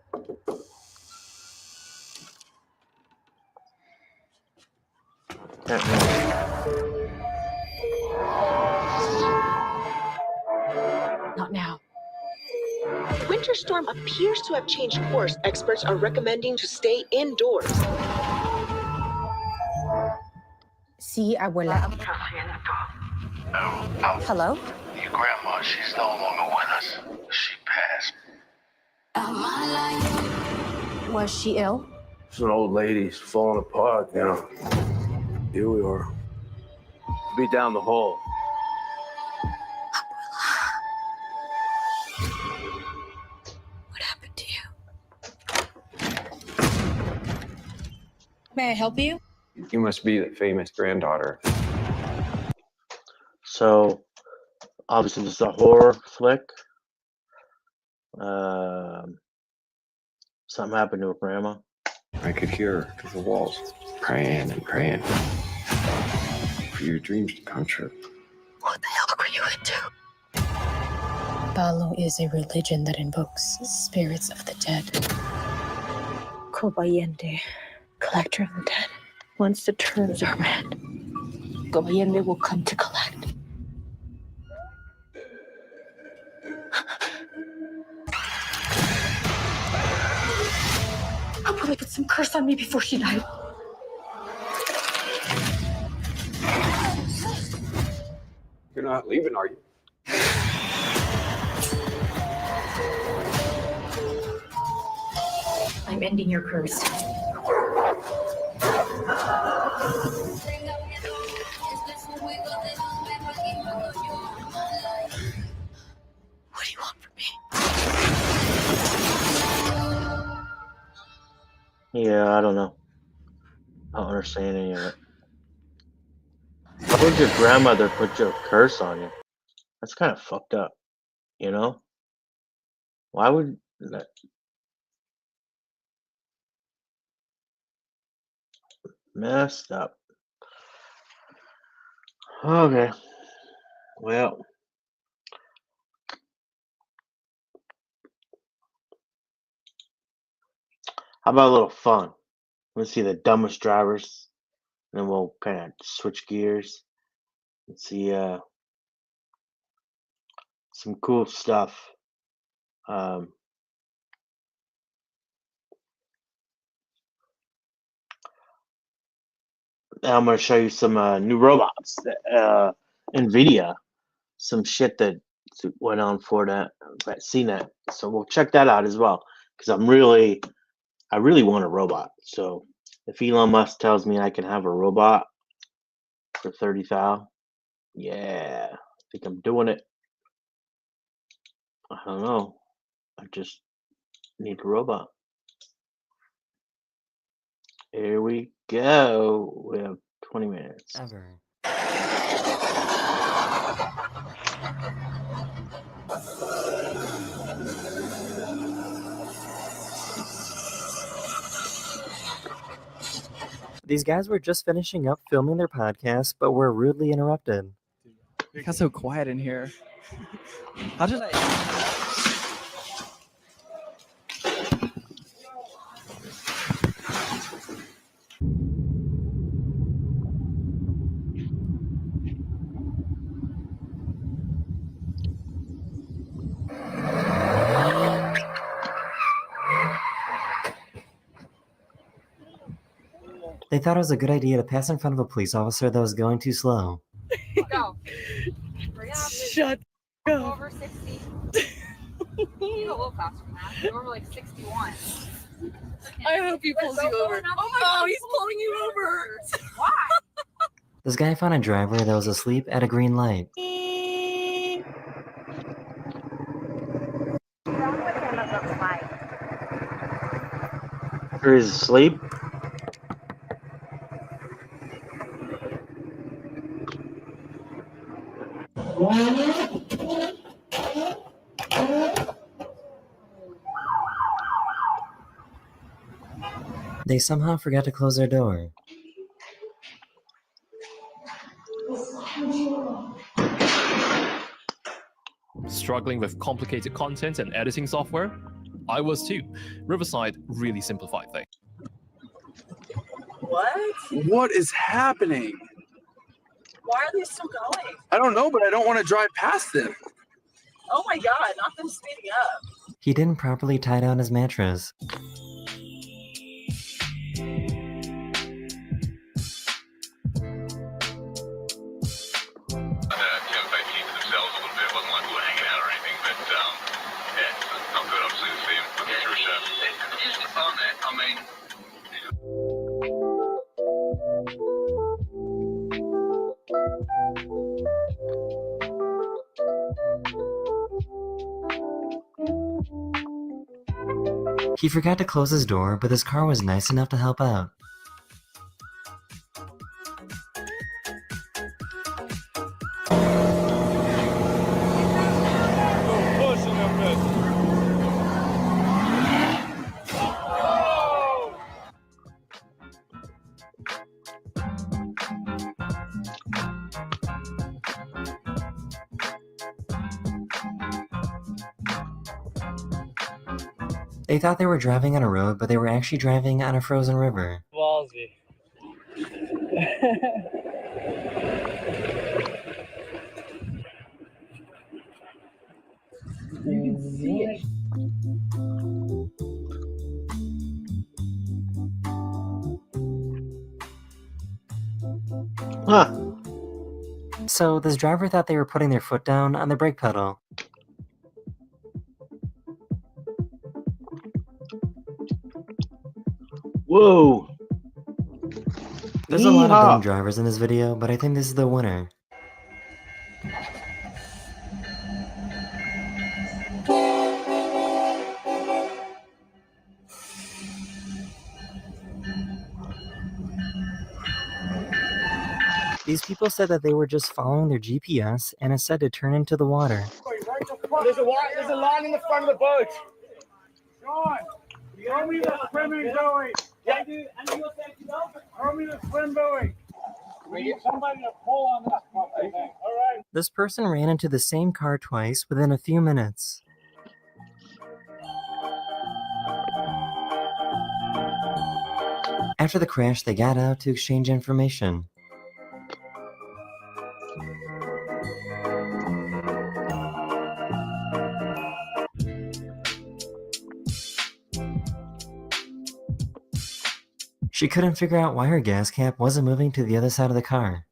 Can't remember. Not now. Winter storm appears to have changed course. Experts are recommending to stay indoors. Sí, abuela. Hello? Your grandma, she's no longer with us. She passed. Was she ill? She's an old lady. She's falling apart, you know. Here we are. Be down the hall. What happened to you? May I help you? You must be the famous granddaughter. So, obviously, this is a horror flick. Something happened to her grandma. I could hear her through the walls, praying and praying for your dreams to come true. What the hell were you into? Balo is a religion that invokes spirits of the dead. Cobayende, collector of the dead. Once the terms are met, Cobayende will come to collect. I'll probably put some curse on me before she died. You're not leaving, are you? I'm ending your curse. What do you want from me? Yeah, I don't know. I don't understand any of it. Why would your grandmother put your curse on you? That's kind of fucked up, you know? Why would that? Messed up. Okay. Well. How about a little fun? Let's see the dumbest drivers. And then we'll kind of switch gears and see some cool stuff. Now I'm going to show you some new robots. NVIDIA, some shit that went on for that CNET. So we'll check that out as well. Because I really want a robot. So if Elon Musk tells me I can have a robot for 30,000, yeah, I think I'm doing it. I don't know. I just need a robot. Here we go. We have 20 minutes. Ever. These guys were just finishing up filming their podcast, but were rudely interrupted. It got so quiet in here. How did I... They thought it was a good idea to pass in front of a police officer that was going too slow. Go. Shut up. Over 60. You go a little faster than that. You're over like 61. I hope he pulls you over. Oh my god, he's pulling you over. Why? This guy found a driver that was asleep at a green light. Or is asleep? They somehow forgot to close their door. Struggling with complicated content and editing software? I was too. Riverside really simplified things. What? What is happening? Why are they still going? I don't know, but I don't want to drive past them. Oh my god, not them speeding up. He didn't properly tie down his mattress. He forgot to close his door, but his car was nice enough to help out. They thought they were driving on a road, but they were actually driving on a frozen river. Ballsy. You can see it. Huh. So this driver thought they were putting their foot down on the brake pedal. Whoa. There's a lot of dumb drivers in this video, but I think this is the winner. These people said that they were just following their GPS and it said to turn into the water. There's a line in the front of the boat. Sean, throw me the swimming buoy. Yeah. Throw me the swim buoy. We need somebody to pull on that. All right. This person ran into the same car twice within a few minutes. After the crash, they got out to exchange information. She couldn't figure out why her gas cap wasn't moving to the other side of the car.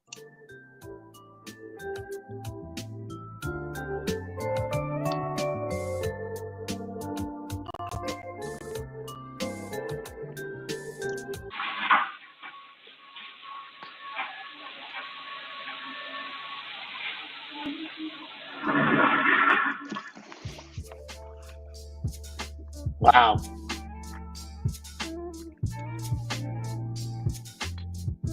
Wow.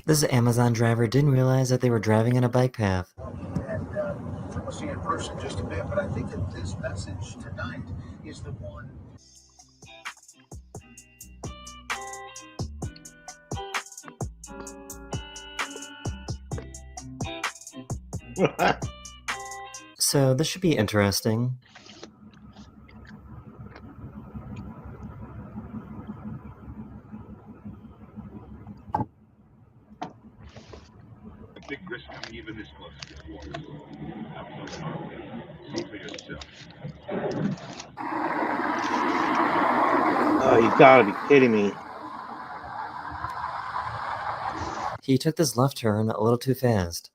This Amazon driver didn't realize that they were driving on a bike path. And we'll see in person just a bit, but I think that this message tonight is the one. So this should be interesting. Big risk coming even this close to this water. Have some confidence. See for yourself. Oh, you gotta be kidding me. He took this left turn a little too fast.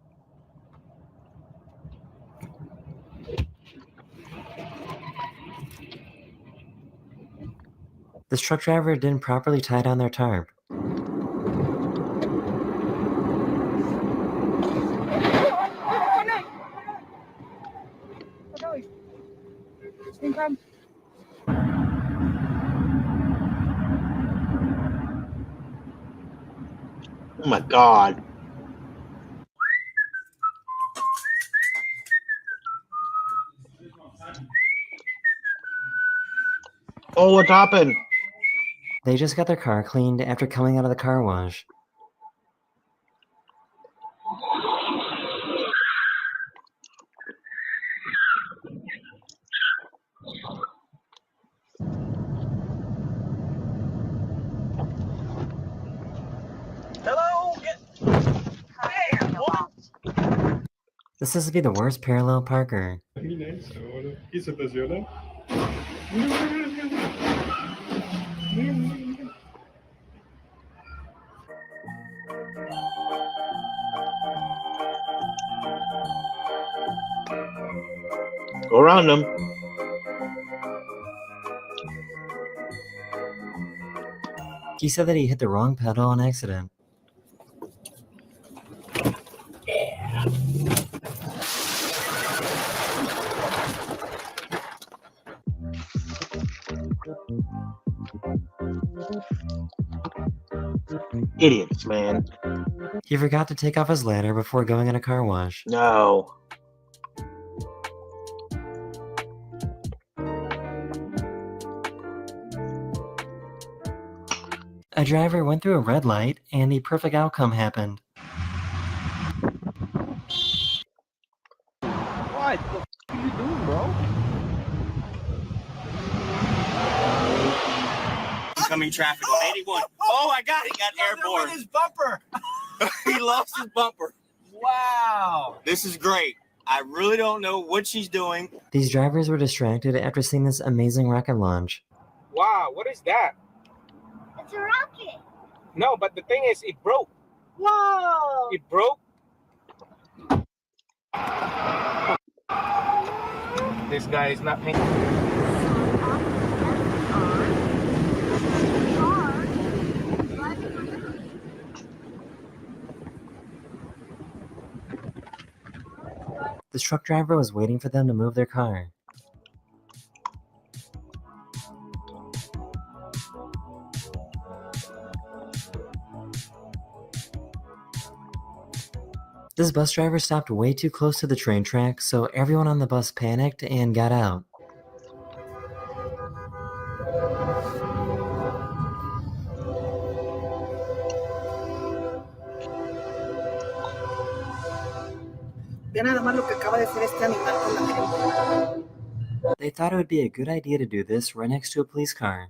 This truck driver didn't properly tie down their tarp. Oh my god. Oh, what happened? They just got their car cleaned after coming out of the car wash. Hello? This has to be the worst parallel parker. Go around them. He said that he hit the wrong pedal on accident. Idiots, man. He forgot to take off his ladder before going in a car wash. No. A driver went through a red light, and the perfect outcome happened. What the f are you doing, bro? Incoming traffic on 81. Oh my god, he got airborne. His bumper. He lost his bumper. Wow. This is great. I really don't know what she's doing. These drivers were distracted after seeing this amazing rocket launch. Wow, what is that? It's a rocket. No, but the thing is, it broke. Whoa. It broke. This guy is not paying. This truck driver was waiting for them to move their car. This bus driver stopped way too close to the train track, so everyone on the bus panicked and got out. Ve nada más lo que acaba de hacer este animal con la gente. They thought it would be a good idea to do this right next to a police car.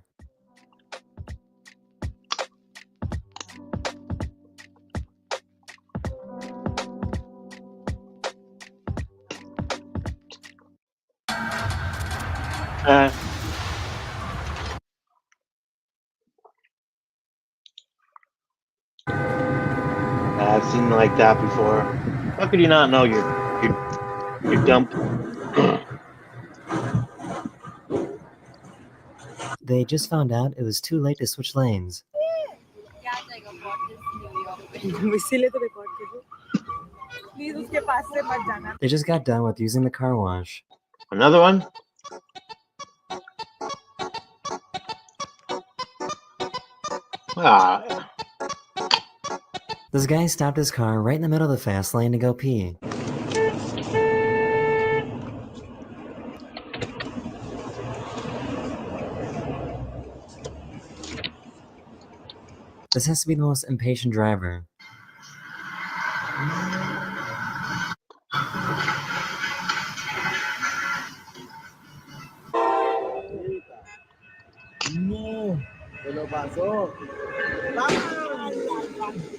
I've seen like that before. How could you not know you're dumb? They just found out it was too late to switch lanes. They just got done with using the car wash. Another one? Ah. This guy stopped his car right in the middle of the fast lane to go pee. This has to be the most impatient driver.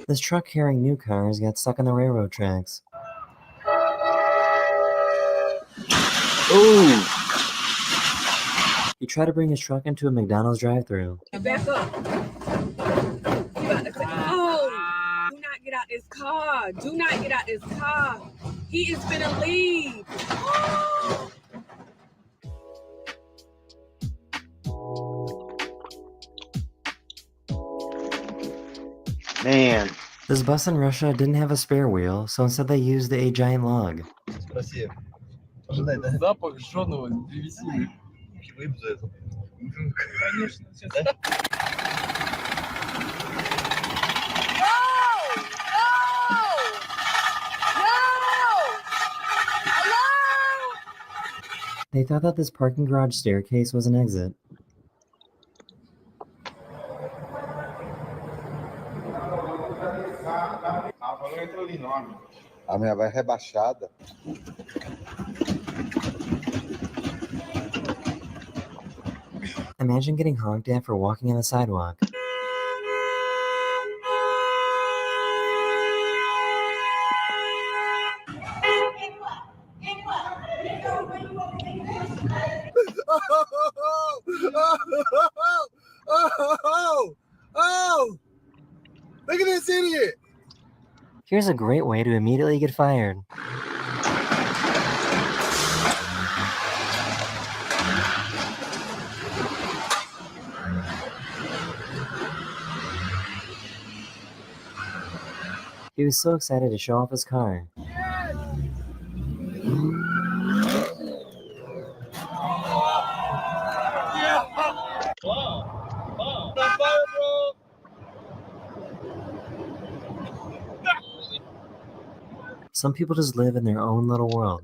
This truck carrying new cars got stuck on the railroad tracks. Ooh! He tried to bring his truck into a McDonald's drive-thru. Back up. Oh, do not get out this car. Do not get out this car. He is finna leave. Man. This bus in Russia didn't have a spare wheel, so instead they used a giant log. Спасибо. Запах жженого древесины. Выпью это. Конечно, сейчас. They thought that this parking garage staircase was an exit. A minha vai rebaixada. Imagine getting honked at for walking on the sidewalk. Oh! Look at this idiot! Here's a great way to immediately get fired. He was so excited to show off his car. Some people just live in their own little world.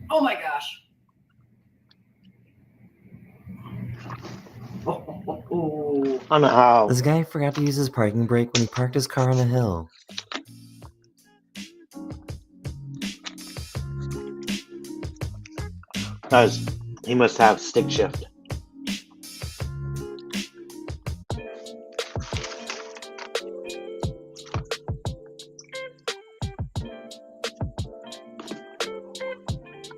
Oh my gosh. I don't know how. This guy forgot to use his parking brake when he parked his car on a hill. Guys, he must have stick shift.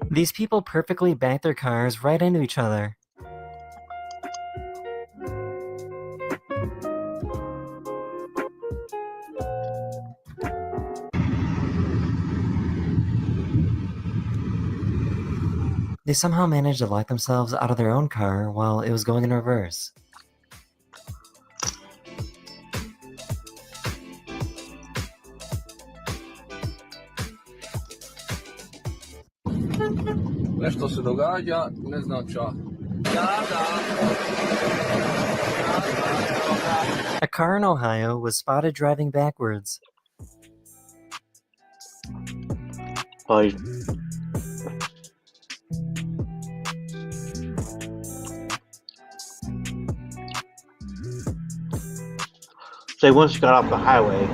These people perfectly back their cars right into each other. They somehow managed to lock themselves out of their own car while it was going in reverse. Nešto se događa, ne znam šta. A car in Ohio was spotted driving backwards. Bye. So once you got off the highway,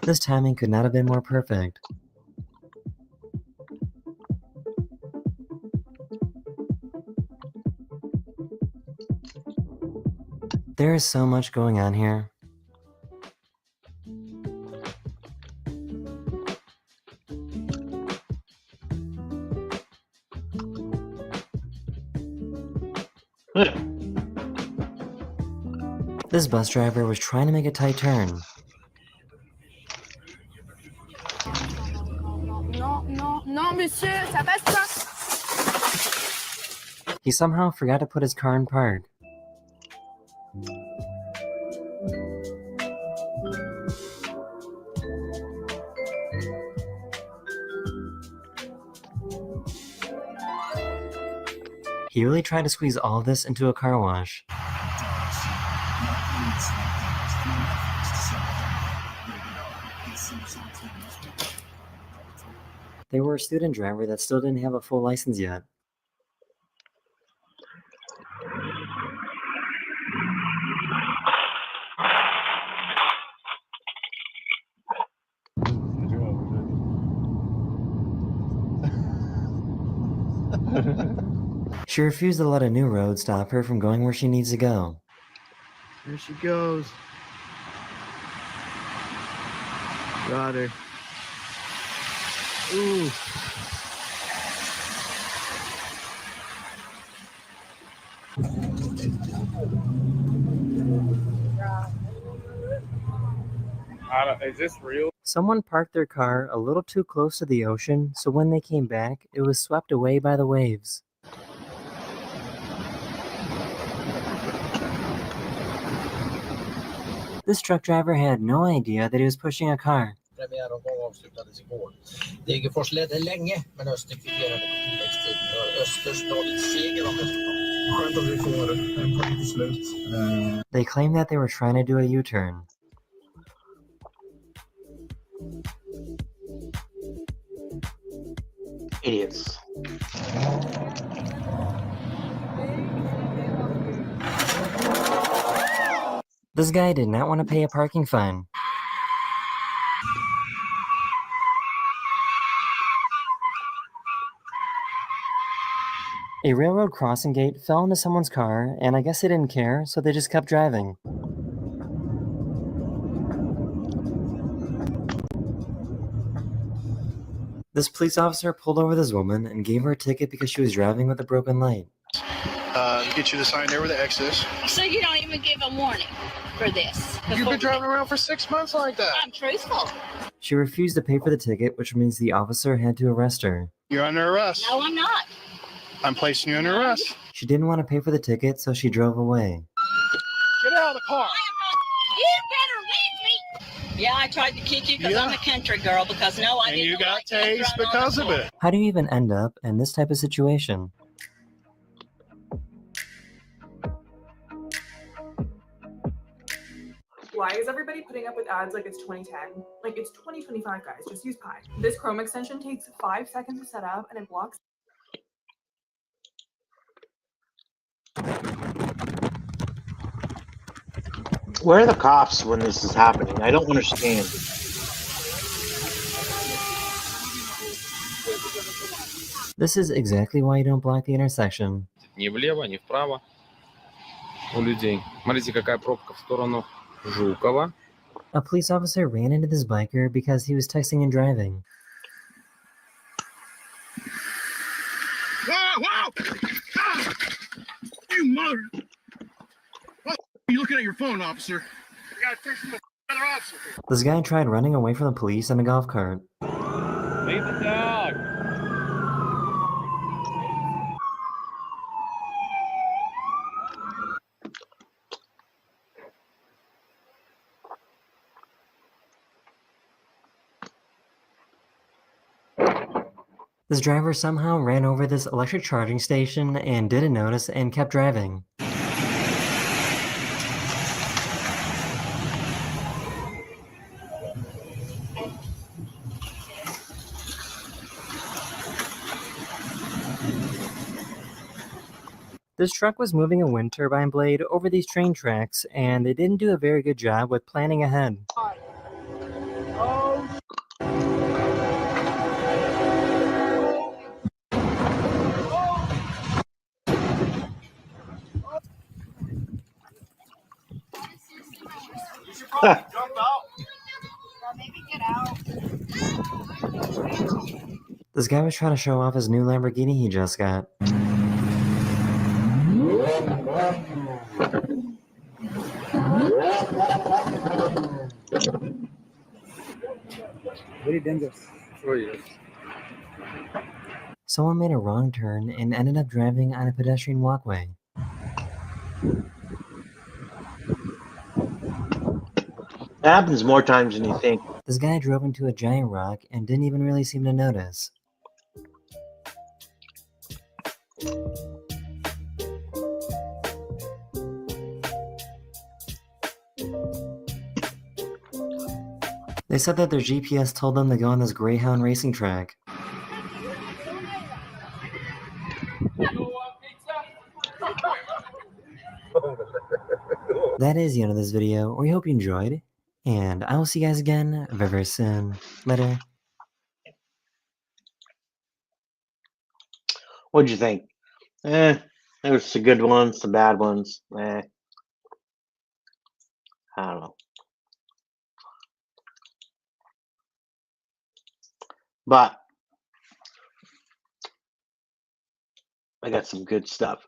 this timing could not have been more perfect. There is so much going on here. This bus driver was trying to make a tight turn. Non, monsieur, ça passe pas. He somehow forgot to put his car in park. He really tried to squeeze all of this into a car wash. They were a student driver that still didn't have a full license yet. She refused to let a new road stop her from going where she needs to go. There she goes. Got her. Ooh. Is this real? Someone parked their car a little too close to the ocean, so when they came back, it was swept away by the waves. This truck driver had no idea that he was pushing a car. Premiäromgång avslutades igår. Degerfors ledde länge, men Öster kvitterade på tilläggstid för Östers Davids seger om resultat. Skönt att vi får en poäng till slut. They claimed that they were trying to do a U-turn. Idiots. This guy did not want to pay a parking fine. A railroad crossing gate fell into someone's car, and I guess they didn't care, so they just kept driving. This police officer pulled over this woman and gave her a ticket because she was driving with a broken light. Get you the sign there where the X is. So you don't even give a warning for this? You've been driving around for 6 months like that. I'm truthful. She refused to pay for the ticket, which means the officer had to arrest her. You're under arrest. No, I'm not. I'm placing you under arrest. She didn't want to pay for the ticket, so she drove away. Get out of the car. You better leave me. Yeah, I tried to kick you because I'm a country girl because no, I And didn't you got like kids tased running on because the of floor. it. How do you even end up in this type of situation? Why is everybody putting up with ads like it's 2010? Like it's 2025, guys. Just use Pi. This Chrome extension takes 5 seconds to set up and it blocks. Where are the cops when this is happening? I don't understand. This is exactly why you don't block the intersection. Ни влево, ни вправо у людей. Смотрите, какая пробка в сторону Жукова. A police officer ran into this biker because he was texting and driving. Wow! Ah! You mother! What are you looking at your phone, officer? You gotta text the other officer. This guy tried running away from the police in a golf cart. Leave the dog. This driver somehow ran over this electric charging station and didn't notice and kept driving. This truck was moving a wind turbine blade over these train tracks, and they didn't do a very good job with planning ahead. Jump out. Maybe get out. This guy was trying to show off his new Lamborghini he just got. Very dangerous. Oh, yes. Someone made a wrong turn and ended up driving on a pedestrian walkway. It happens more times than you think. This guy drove into a giant rock and didn't even really seem to notice. They said that their GPS told them to go on this Greyhound racing track. That is the end of this video. We hope you enjoyed, and I will see you guys again very, very soon. Later. What'd you think? There was some good ones, some bad ones. I don't know. But I got some good stuff.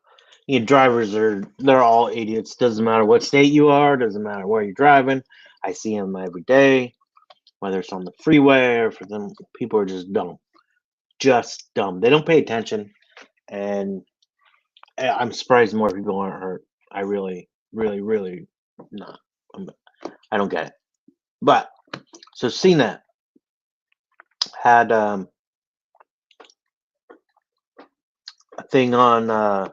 Drivers they're all idiots. Doesn't matter what state you are, doesn't matter where you're driving. I see them every day. whether it's on the freeway or for them, people are just dumb. Just dumb. They don't pay attention, and I'm surprised more people aren't hurt. I really, really, really not. I don't get it. But so CNET had a thing on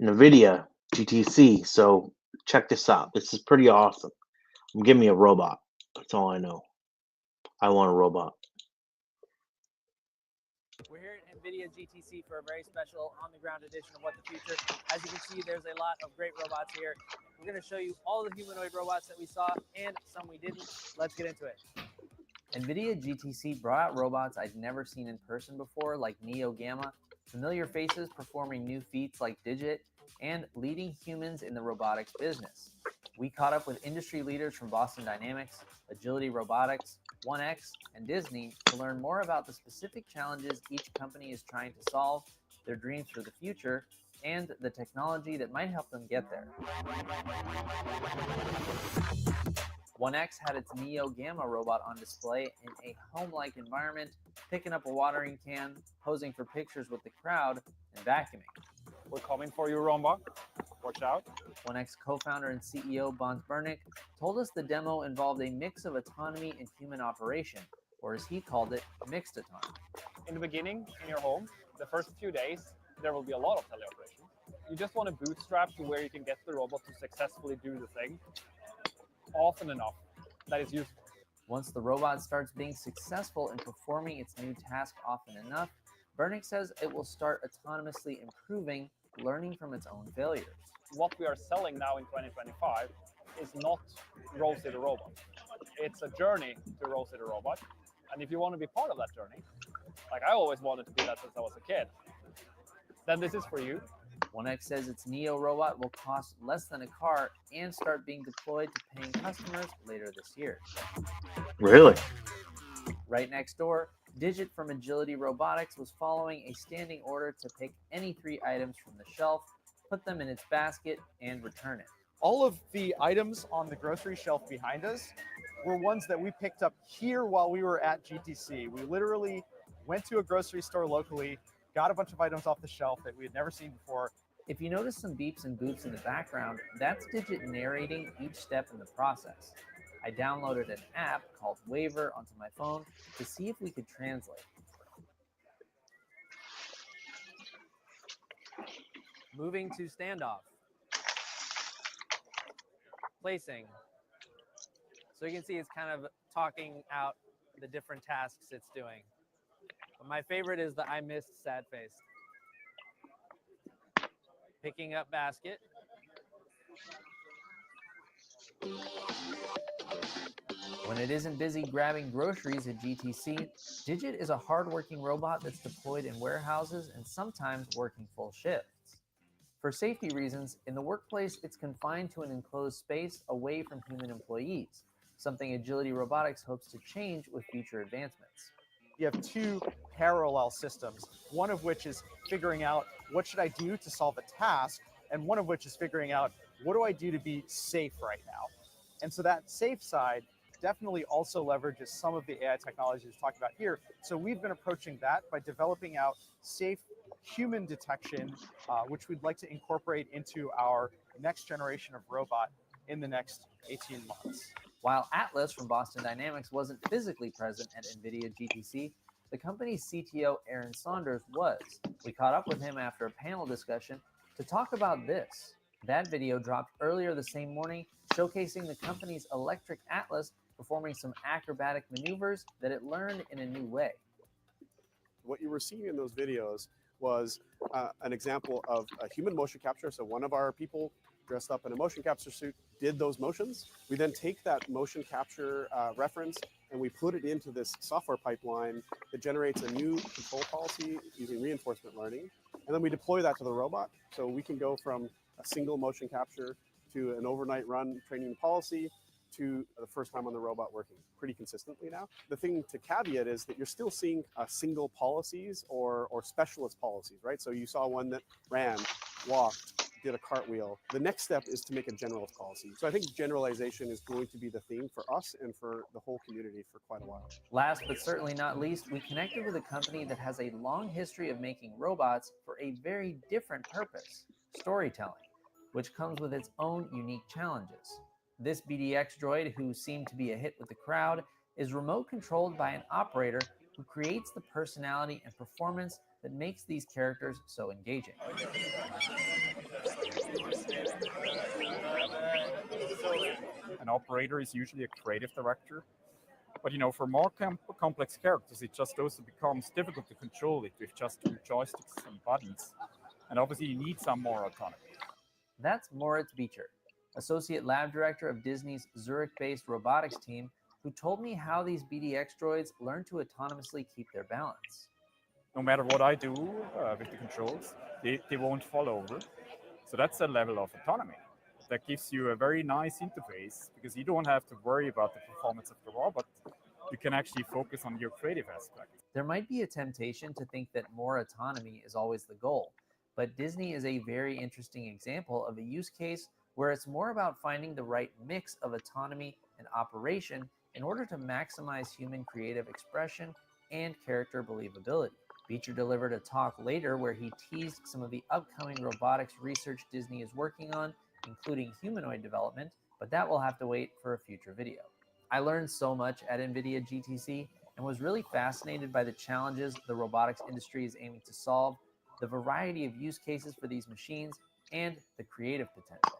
NVIDIA GTC. So check this out. This is pretty awesome. Give me a robot. That's all I know. I want a robot. We're here at NVIDIA GTC for a very special on-the-ground edition of What the Future. As you can see, there's a lot of great robots here. We're going to show you all the humanoid robots that we saw and some we didn't. Let's get into it. NVIDIA GTC brought out robots I'd never seen in person before, like Neo Gamma, familiar faces performing new feats like Digit, and leading humans in the robotics business. We caught up with industry leaders from Boston Dynamics, Agility Robotics, 1X, and Disney to learn more about the specific challenges each company is trying to solve, their dreams for the future, and the technology that might help them get there. 1X had its Neo Gamma robot on display in a home-like environment, picking up a watering can, posing for pictures with the crowd, and vacuuming. We're coming for you, Romba. Watch out. 1X co-founder and CEO Bons Bernick told us the demo involved a mix of autonomy and human operation, or as he called it, mixed autonomy. In the beginning, in your home, the first few days, there will be a lot of teleoperation. You just want to bootstrap to where you can get the robot to successfully do the thing often enough that is useful. Once the robot starts being successful in performing its new task often enough, Bernick says it will start autonomously improving, learning from its own failures. What we are selling now in 2025 is not Roll City Robot. It's a journey to Roll City Robot. And if you want to be part of that journey, like I always wanted to be that since I was a kid, then this is for you. 1X says its Neo robot will cost less than a car and start being deployed to paying customers later this year. Really? Right next door, Digit from Agility Robotics was following a standing order to pick any 3 items from the shelf, put them in its basket, and return it. All of the items on the grocery shelf behind us were ones that we picked up here while we were at GTC. We literally went to a grocery store locally, got a bunch of items off the shelf that we had never seen before. If you notice some beeps and boops in the background, that's Digit narrating each step in the process. I downloaded an app called Waiver onto my phone to see if we could translate. Moving to standoff. Placing. So you can see it's kind of talking out the different tasks it's doing. But my favorite is the I missed sad face. Picking up basket. When it isn't busy grabbing groceries at GTC, Digit is a hardworking robot that's deployed in warehouses and sometimes working full shifts. For safety reasons, in the workplace, it's confined to an enclosed space away from human employees, something Agility Robotics hopes to change with future advancements. You have 2 parallel systems, one of which is figuring out what should I do to solve a task, and one of which is figuring out what do I do to be safe right now. And so that safe side definitely also leverages some of the AI technologies we've talked about here. So we've been approaching that by developing out safe human detection, which we'd like to incorporate into our next generation of robot in the next 18 months. While Atlas from Boston Dynamics wasn't physically present at NVIDIA GTC, the company's CTO Aaron Saunders was. We caught up with him after a panel discussion to talk about this. That video dropped earlier the same morning, showcasing the company's electric Atlas performing some acrobatic maneuvers that it learned in a new way. What you were seeing in those videos was an example of a human motion capture. So one of our people dressed up in a motion capture suit did those motions. We then take that motion capture reference and we put it into this software pipeline that generates a new control policy using reinforcement learning. And then we deploy that to the robot. So we can go from a single motion capture to an overnight run training policy to the first time on the robot working pretty consistently now. The thing to caveat is that you're still seeing single policies or specialist policies, right? So you saw one that ran, walked, did a cartwheel. The next step is to make a general policy. So I think generalization is going to be the theme for us and for the whole community for quite a while. Last but certainly not least, we connected with a company that has a long history of making robots for a very different purpose, storytelling, which comes with its own unique challenges. This BDX droid, who seemed to be a hit with the crowd, is remote controlled by an operator who creates the personality and performance that makes these characters so engaging. An operator is usually a creative director, but for more complex characters, it just also becomes difficult to control it with just 2 joysticks and buttons. And obviously you need some more autonomy. That's Moritz Beecher, Associate Lab Director of Disney's Zurich-based robotics team, who told me how these BDX droids learn to autonomously keep their balance. No matter what I do with the controls, they won't fall over. So that's a level of autonomy. That gives you a very nice interface because you don't have to worry about the performance of the robot. You can actually focus on your creative aspect. There might be a temptation to think that more autonomy is always the goal, but Disney is a very interesting example of a use case where it's more about finding the right mix of autonomy and operation in order to maximize human creative expression and character believability. Beecher delivered a talk later where he teased some of the upcoming robotics research Disney is working on, including humanoid development, but that will have to wait for a future video. I learned so much at NVIDIA GTC and was really fascinated by the challenges the robotics industry is aiming to solve, the variety of use cases for these machines, and the creative potential.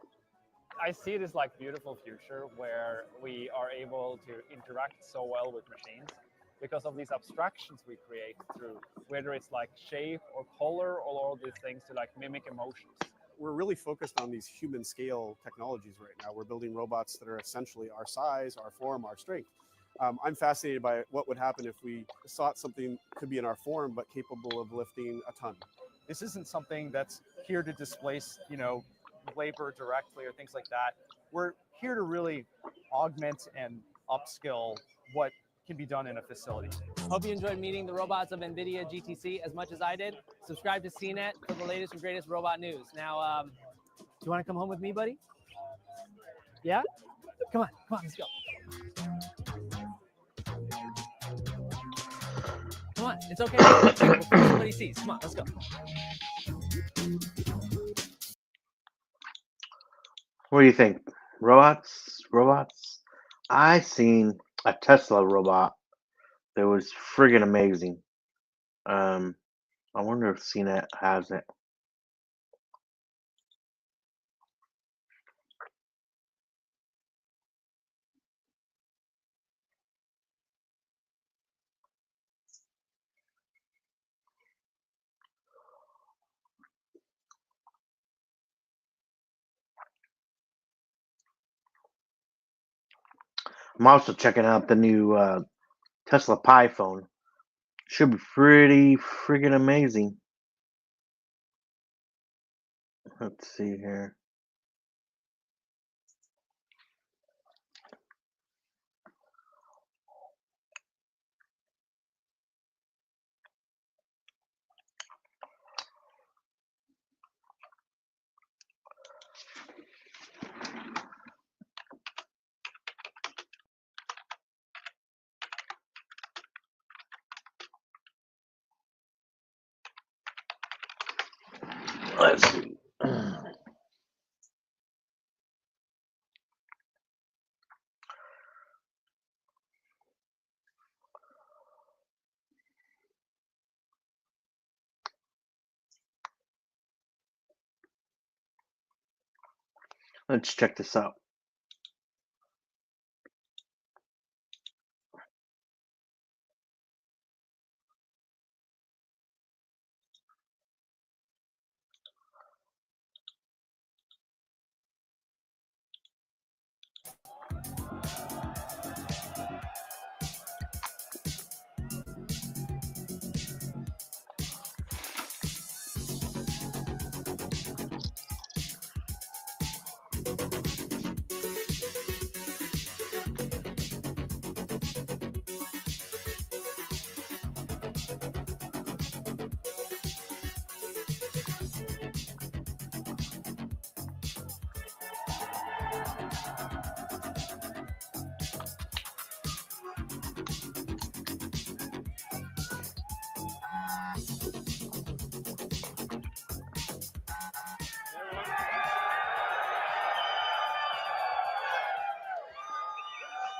I see this like beautiful future where we are able to interact so well with machines because of these abstractions we create through, whether it's like shape or color or all these things to like mimic emotions. We're really focused on these human scale technologies right now. We're building robots that are essentially our size, our form, our strength. I'm fascinated by what would happen if we thought something could be in our form but capable of lifting a ton. This isn't something that's here to displace, labor directly or things like that. We're here to really augment and upskill what can be done in a facility. Hope you enjoyed meeting the robots of NVIDIA GTC as much as I did. Subscribe to CNET for the latest and greatest robot news. Now, do you want to come home with me, buddy? Yeah? Come on, let's go. Come on, it's okay. Before somebody sees. Come on, let's go. What do you think? Robots? I seen a Tesla robot that was friggin' amazing. I wonder if CNET has it. I'm also checking out the new Tesla Pi phone. Should be pretty friggin' amazing. Let's see here. Let's see. Let's check this out.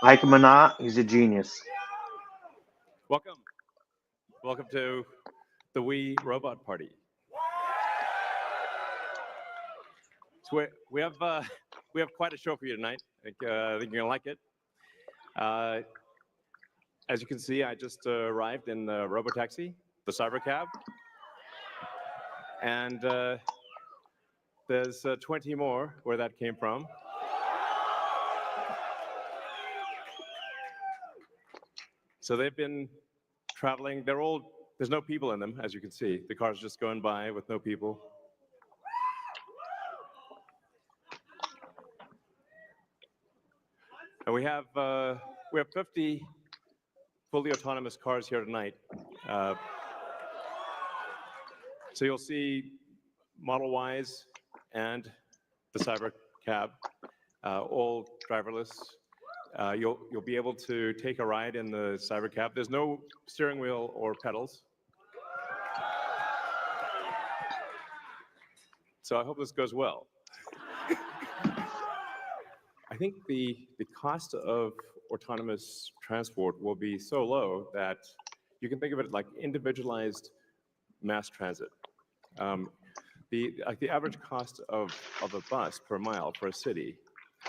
Like him or not, he's a genius. Welcome. Welcome to the Wii Robot Party. So we have quite a show for you tonight. I think you're gonna like it. As you can see, I just arrived in the Robotaxi, the Cybercab, and there's 20 more where that came from. So they've been traveling. There's no people in them, as you can see. The car's just going by with no people. And we have 50 fully autonomous cars here tonight. So you'll see Model Ys and the Cybercab, all driverless. You'll be able to take a ride in the Cybercab. There's no steering wheel or pedals. So I hope this goes well. I think the cost of autonomous transport will be so low that you can think of it like individualized mass transit. The average cost of a bus per mile for a city,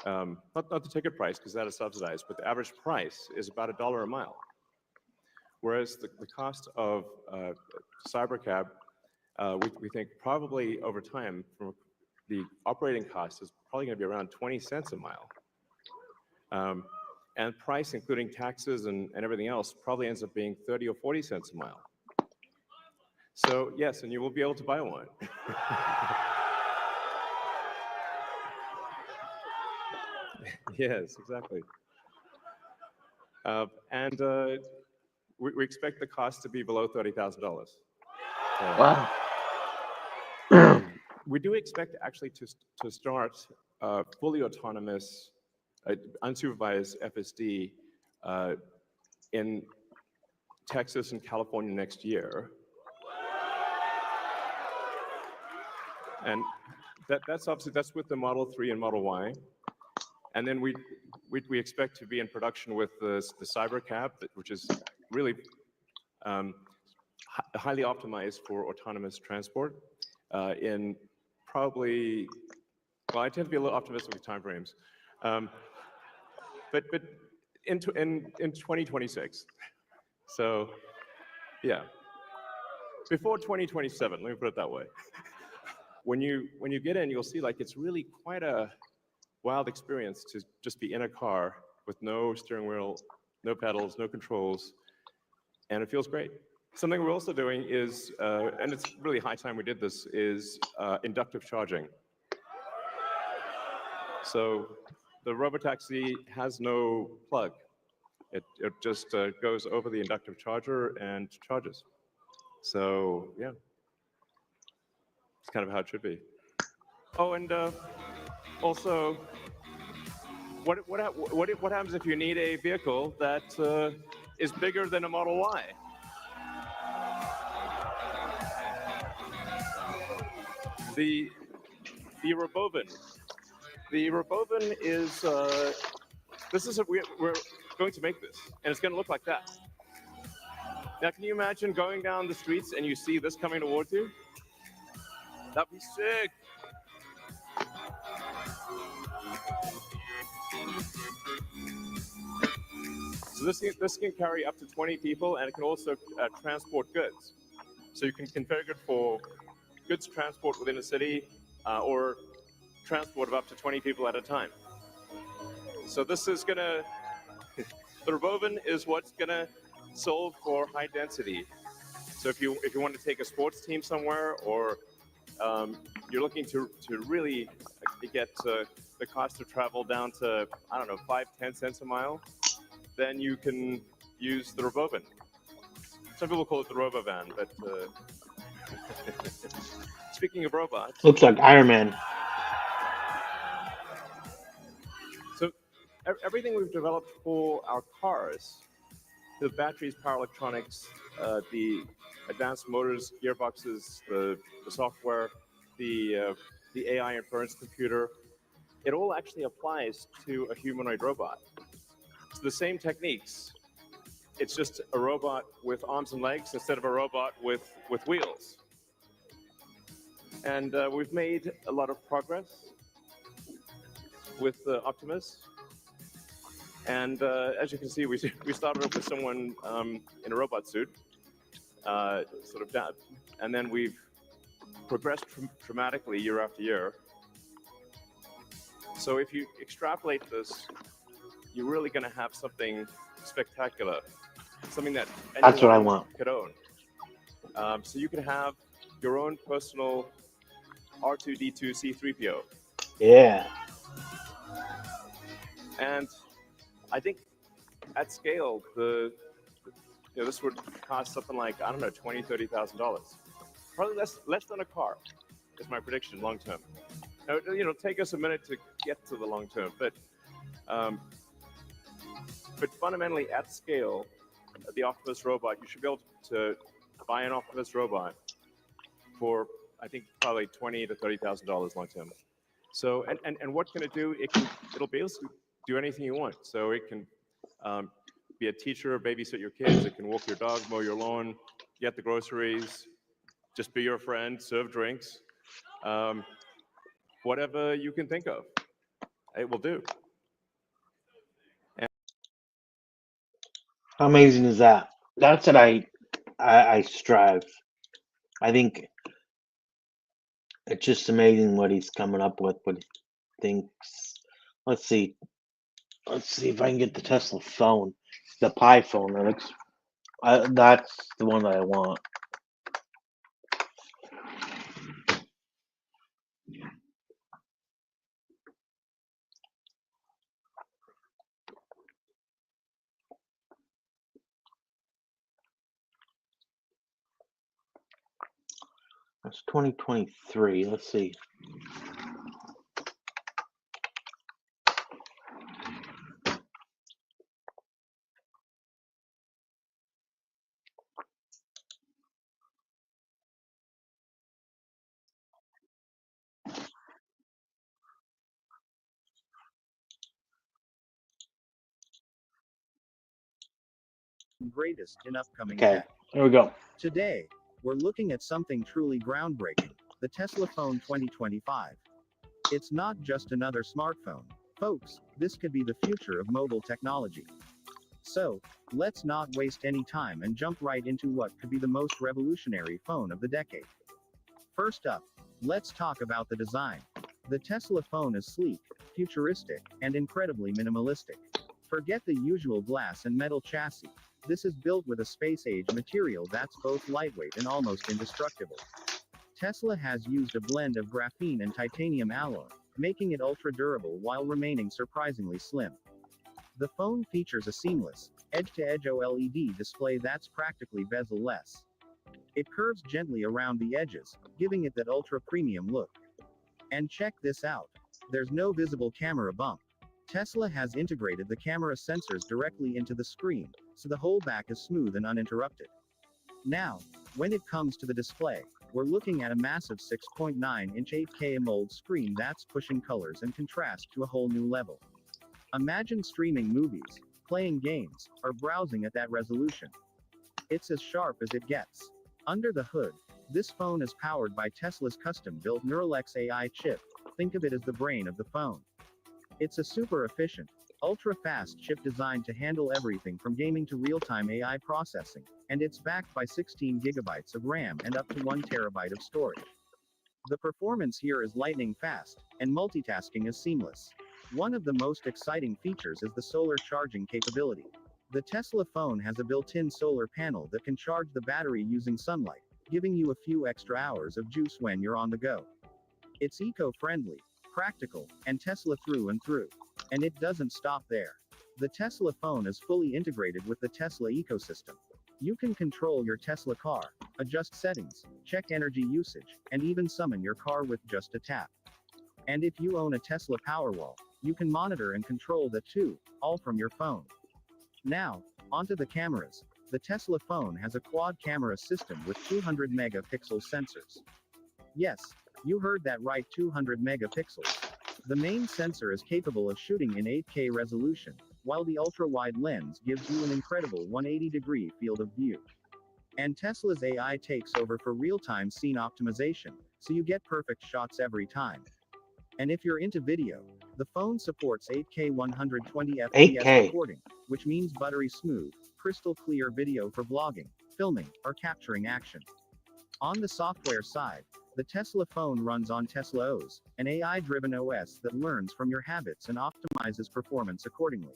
not the ticket price because that is subsidized, but the average price is about $1 a mile. Whereas the cost of Cybercab, we think probably over time, from the operating cost is probably going to be around 20 cents a mile. And price, including taxes and everything else, probably ends up being 30 or 40 cents a mile. So yes, and you will be able to buy one. Yes, exactly. And we expect the cost to be below $30,000. Wow. We do expect actually to start fully autonomous, unsupervised FSD in Texas and California next year. And that's obviously, that's with the Model 3 and Model Y. And then we expect to be in production with the Cybercab, which is really highly optimized for autonomous transport in probably, well, I tend to be a little optimistic with timeframes, but in 2026. So yeah, before 2027, let me put it that way. When you get in, you'll see like it's really quite a wild experience to just be in a car with no steering wheel, no pedals, no controls, and it feels great. Something we're also doing is, and it's really high time we did this, is inductive charging. So the Robotaxi has no plug. It just goes over the inductive charger and charges. So yeah, it's kind of how it should be. Oh, and also, what happens if you need a vehicle that is bigger than a Model Y? The Robovan. The Robovan is we're going to make this, and it's going to look like that. Now, can you imagine going down the streets and you see this coming towards you? That'd be sick. So this can carry up to 20 people, and it can also transport goods. So you can configure it for goods transport within a city, or transport of up to 20 people at a time. So this is gonna, the Robovan is what's gonna solve for high density. So if you want to take a sports team somewhere, or you're looking to really get the cost of travel down to, I don't know, 5-10 cents a mile, then you can use the Robovan. Some people call it the Robovan, but speaking of robots, Looks like Iron Man. So everything we've developed for our cars, the batteries, power electronics, the advanced motors, gearboxes, the software, the AI inference computer, it all actually applies to a humanoid robot. So the same techniques. It's just a robot with arms and legs instead of a robot with wheels. And we've made a lot of progress with Optimus. And as you can see, we started off with someone in a robot suit, sort of down, and then we've progressed dramatically year after year. So if you extrapolate this, you're really going to have something spectacular, something that That's what I anyone want. could own. So you can have your own personal R2-D2 C-3PO. Yeah. And I think at scale, this would cost something like, I don't know, $20,000, $30,000. Probably less than a car, is my prediction long term. Now, it'll take us a minute to get to the long term, but fundamentally at scale, the Optimus robot, you should be able to buy an Optimus robot for, I think, probably $20,000 to $30,000 long term. So, and what can it do? It'll be able to do anything you want. So it can be a teacher, babysit your kids. It can walk your dog, mow your lawn, get the groceries, just be your friend, serve drinks, whatever you can think of, it will do. How amazing is that? That's what I strive. I think it's just amazing what he's coming up with. What he thinks. Let's see if I can get the Tesla phone, the Pi phone. That's the one that I want. That's 2023. Let's see. Greatest in upcoming Okay, tech. here we go. Today, we're looking at something truly groundbreaking, the Tesla Phone 2025. It's not just another smartphone. Folks, this could be the future of mobile technology. So, let's not waste any time and jump right into what could be the most revolutionary phone of the decade. First up, let's talk about the design. The Tesla phone is sleek, futuristic, and incredibly minimalistic. Forget the usual glass and metal chassis. This is built with a space-age material that's both lightweight and almost indestructible. Tesla has used a blend of graphene and titanium alloy, making it ultra-durable while remaining surprisingly slim. The phone features a seamless, edge-to-edge OLED display that's practically bezel-less. It curves gently around the edges, giving it that ultra-premium look. And check this out. There's no visible camera bump. Tesla has integrated the camera sensors directly into the screen, so the whole back is smooth and uninterrupted. Now, when it comes to the display, we're looking at a massive 6.9-inch 8K AMOLED screen that's pushing colors and contrast to a whole new level. Imagine streaming movies, playing games, or browsing at that resolution. It's as sharp as it gets. Under the hood, this phone is powered by Tesla's custom-built Neuralink AI chip. Think of it as the brain of the phone. It's a super efficient, ultra-fast chip designed to handle everything from gaming to real-time AI processing, and it's backed by 16 gigabytes of RAM and up to 1 terabyte of storage. The performance here is lightning fast, and multitasking is seamless. One of the most exciting features is the solar charging capability. The Tesla phone has a built-in solar panel that can charge the battery using sunlight, giving you a few extra hours of juice when you're on the go. It's eco-friendly, practical, and Tesla through and through. And it doesn't stop there. The Tesla phone is fully integrated with the Tesla ecosystem. You can control your Tesla car, adjust settings, check energy usage, and even summon your car with just a tap. And if you own a Tesla Powerwall, you can monitor and control that too, all from your phone. Now, onto the cameras. The Tesla phone has a quad camera system with 200 megapixel sensors. Yes, you heard that right, 200 megapixels. The main sensor is capable of shooting in 8K resolution, while the ultra-wide lens gives you an incredible 180-degree field of view. And Tesla's AI takes over for real-time scene optimization, so you get perfect shots every time. And if you're into video, the phone supports 8K 120 FPS 8K. recording, which means buttery smooth, crystal clear video for vlogging, filming, or capturing action. On the software side, the Tesla phone runs on Tesla OS, an AI-driven OS that learns from your habits and optimizes performance accordingly.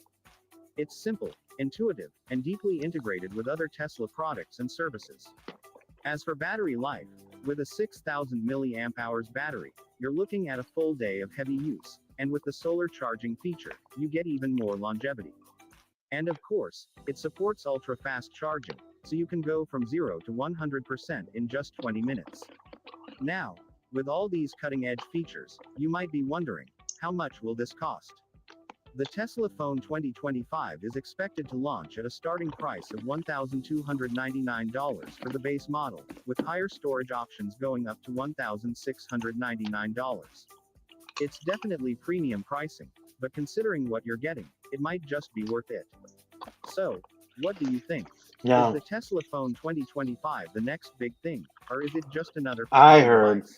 It's simple, intuitive, and deeply integrated with other Tesla products and services. As for battery life, with a 6,000 mAh battery, you're looking at a full day of heavy use, and with the solar charging feature, you get even more longevity. And of course, it supports ultra-fast charging, so you can go from 0 to 100% in just 20 minutes. Now, with all these cutting-edge features, you might be wondering, how much will this cost? The Tesla Phone 2025 is expected to launch at a starting price of $1,299 for the base model, with higher storage options going up to $1,699. It's definitely premium pricing, but considering what you're getting, it might just be worth it. So, what do you think? Yeah. Is the Tesla Phone 2025 the next big thing, or is it just another I fancy heard device?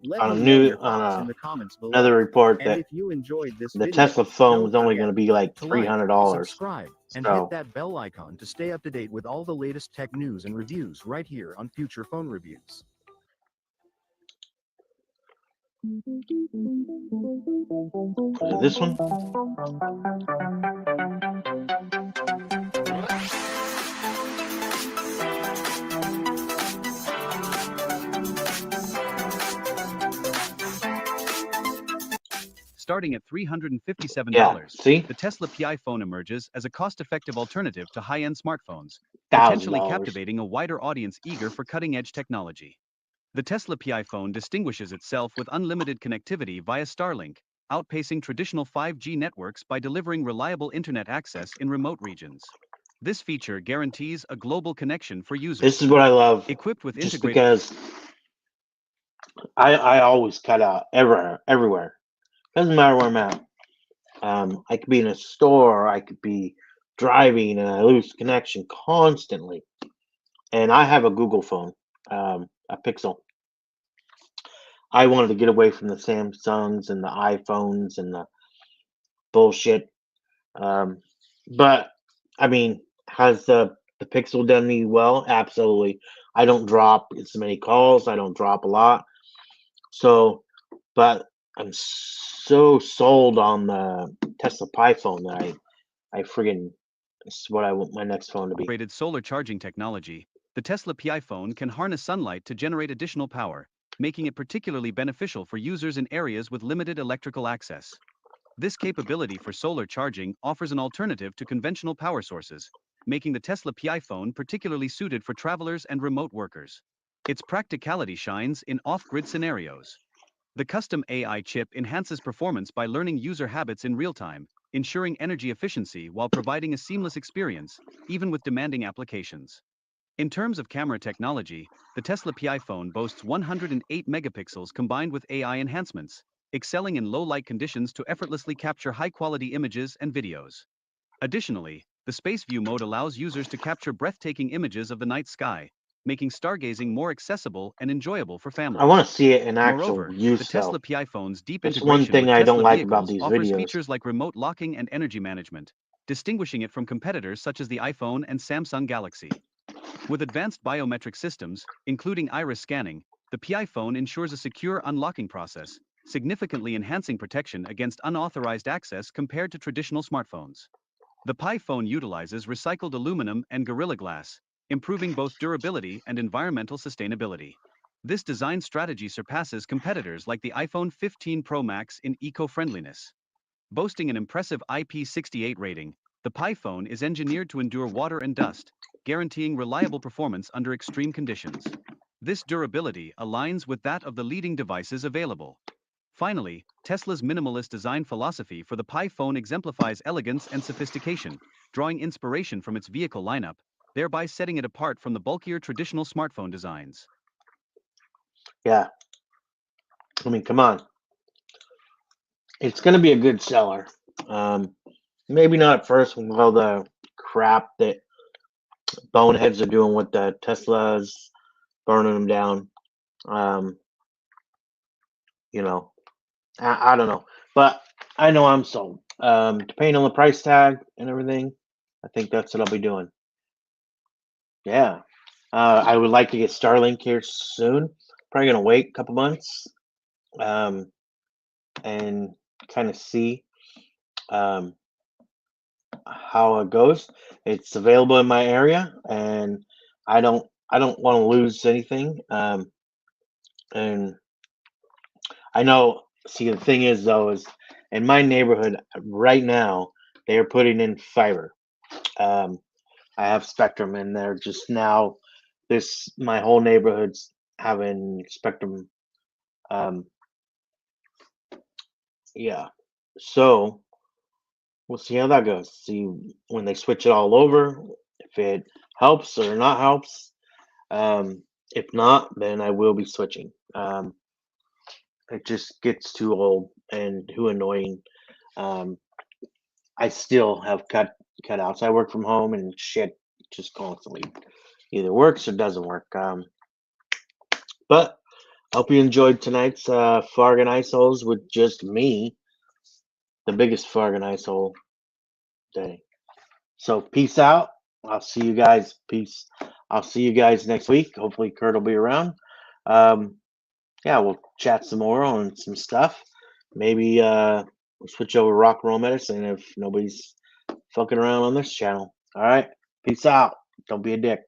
Let on me a know new your thoughts in the comments below. another report And that if you enjoyed this the video, Tesla phone don't was only forget going to be like to like, $300. subscribe, and So hit that bell icon to stay up to date with all the latest tech news and reviews right here on Future Phone Reviews. this one. Starting at $357, Yeah, see? the Tesla Pi phone emerges as a cost-effective alternative to high-end smartphones, potentially $1,000. captivating a wider audience eager for cutting-edge technology. The Tesla Pi phone distinguishes itself with unlimited connectivity via Starlink, outpacing traditional 5G networks by delivering reliable internet access in remote regions. This feature guarantees a global connection for users. This is what I love. Equipped with Just integrated because I always cut out everywhere. Doesn't matter where I'm at. I could be in a store, I could be driving, and I lose connection constantly. And I have a Google phone, a Pixel. I wanted to get away from the Samsungs and the iPhones and the bullshit. But I mean, has the Pixel done me well? Absolutely. I don't drop as many calls. I don't drop a lot. So, but I'm so sold on the Tesla Pi phone that I friggin' this is what I want my next phone to be. integrated solar charging technology, the Tesla Pi phone can harness sunlight to generate additional power, making it particularly beneficial for users in areas with limited electrical access. This capability for solar charging offers an alternative to conventional power sources, making the Tesla Pi phone particularly suited for travelers and remote workers. Its practicality shines in off-grid scenarios. The custom AI chip enhances performance by learning user habits in real time, ensuring energy efficiency while providing a seamless experience, even with demanding applications. In terms of camera technology, the Tesla Pi phone boasts 108 megapixels combined with AI enhancements, excelling in low-light conditions to effortlessly capture high-quality images and videos. Additionally, the Space View mode allows users to capture breathtaking images of the night sky, making stargazing more accessible and enjoyable for families. I want to see it in actual Moreover, use. the Tesla Pi phone's deep That's one integration thing with I don't Tesla like about vehicles these offers videos. features like remote locking and energy management, distinguishing it from competitors such as the iPhone and Samsung Galaxy. With advanced biometric systems, including iris scanning, the Pi phone ensures a secure unlocking process, significantly enhancing protection against unauthorized access compared to traditional smartphones. The Pi phone utilizes recycled aluminum and Gorilla Glass, improving both durability and environmental sustainability. This design strategy surpasses competitors like the iPhone 15 Pro Max in eco-friendliness. Boasting an impressive IP68 rating, the Pi phone is engineered to endure water and dust, guaranteeing reliable performance under extreme conditions. This durability aligns with that of the leading devices available. Finally, Tesla's minimalist design philosophy for the Pi phone exemplifies elegance and sophistication, drawing inspiration from its vehicle lineup, thereby setting it apart from the bulkier traditional smartphone designs. Yeah. I mean, come on. It's going to be a good seller. maybe not at first with all the crap that boneheads are doing with the Teslas, burning them down. You know, I don't know, but I know I'm sold. Depending on the price tag and everything, I think that's what I'll be doing. Yeah, I would like to get Starlink here soon. Probably gonna wait a couple months, and kind of see how it goes. It's available in my area, and I don't want to lose anything. And I know. See, the thing is, though, is in my neighborhood right now they are putting in fiber. I have Spectrum, and they're just now. My whole neighborhood's having Spectrum. Yeah, so we'll see how that goes. See when they switch it all over, if it helps or not helps. If not, then I will be switching. It just gets too old and too annoying. Um, I still have cutouts. I work from home and shit just constantly either works or doesn't work. But hope you enjoyed tonight's Fargan Ice Holes with just me, the biggest Fargan Ice Hole day. So peace out. I'll see you guys. Peace. I'll see you guys next week. Hopefully Kurt will be around. Yeah, we'll chat some more on some stuff. Maybe we'll switch over rock and roll medicine if nobody's fucking around on this channel. All right. Peace out. Don't be a dick.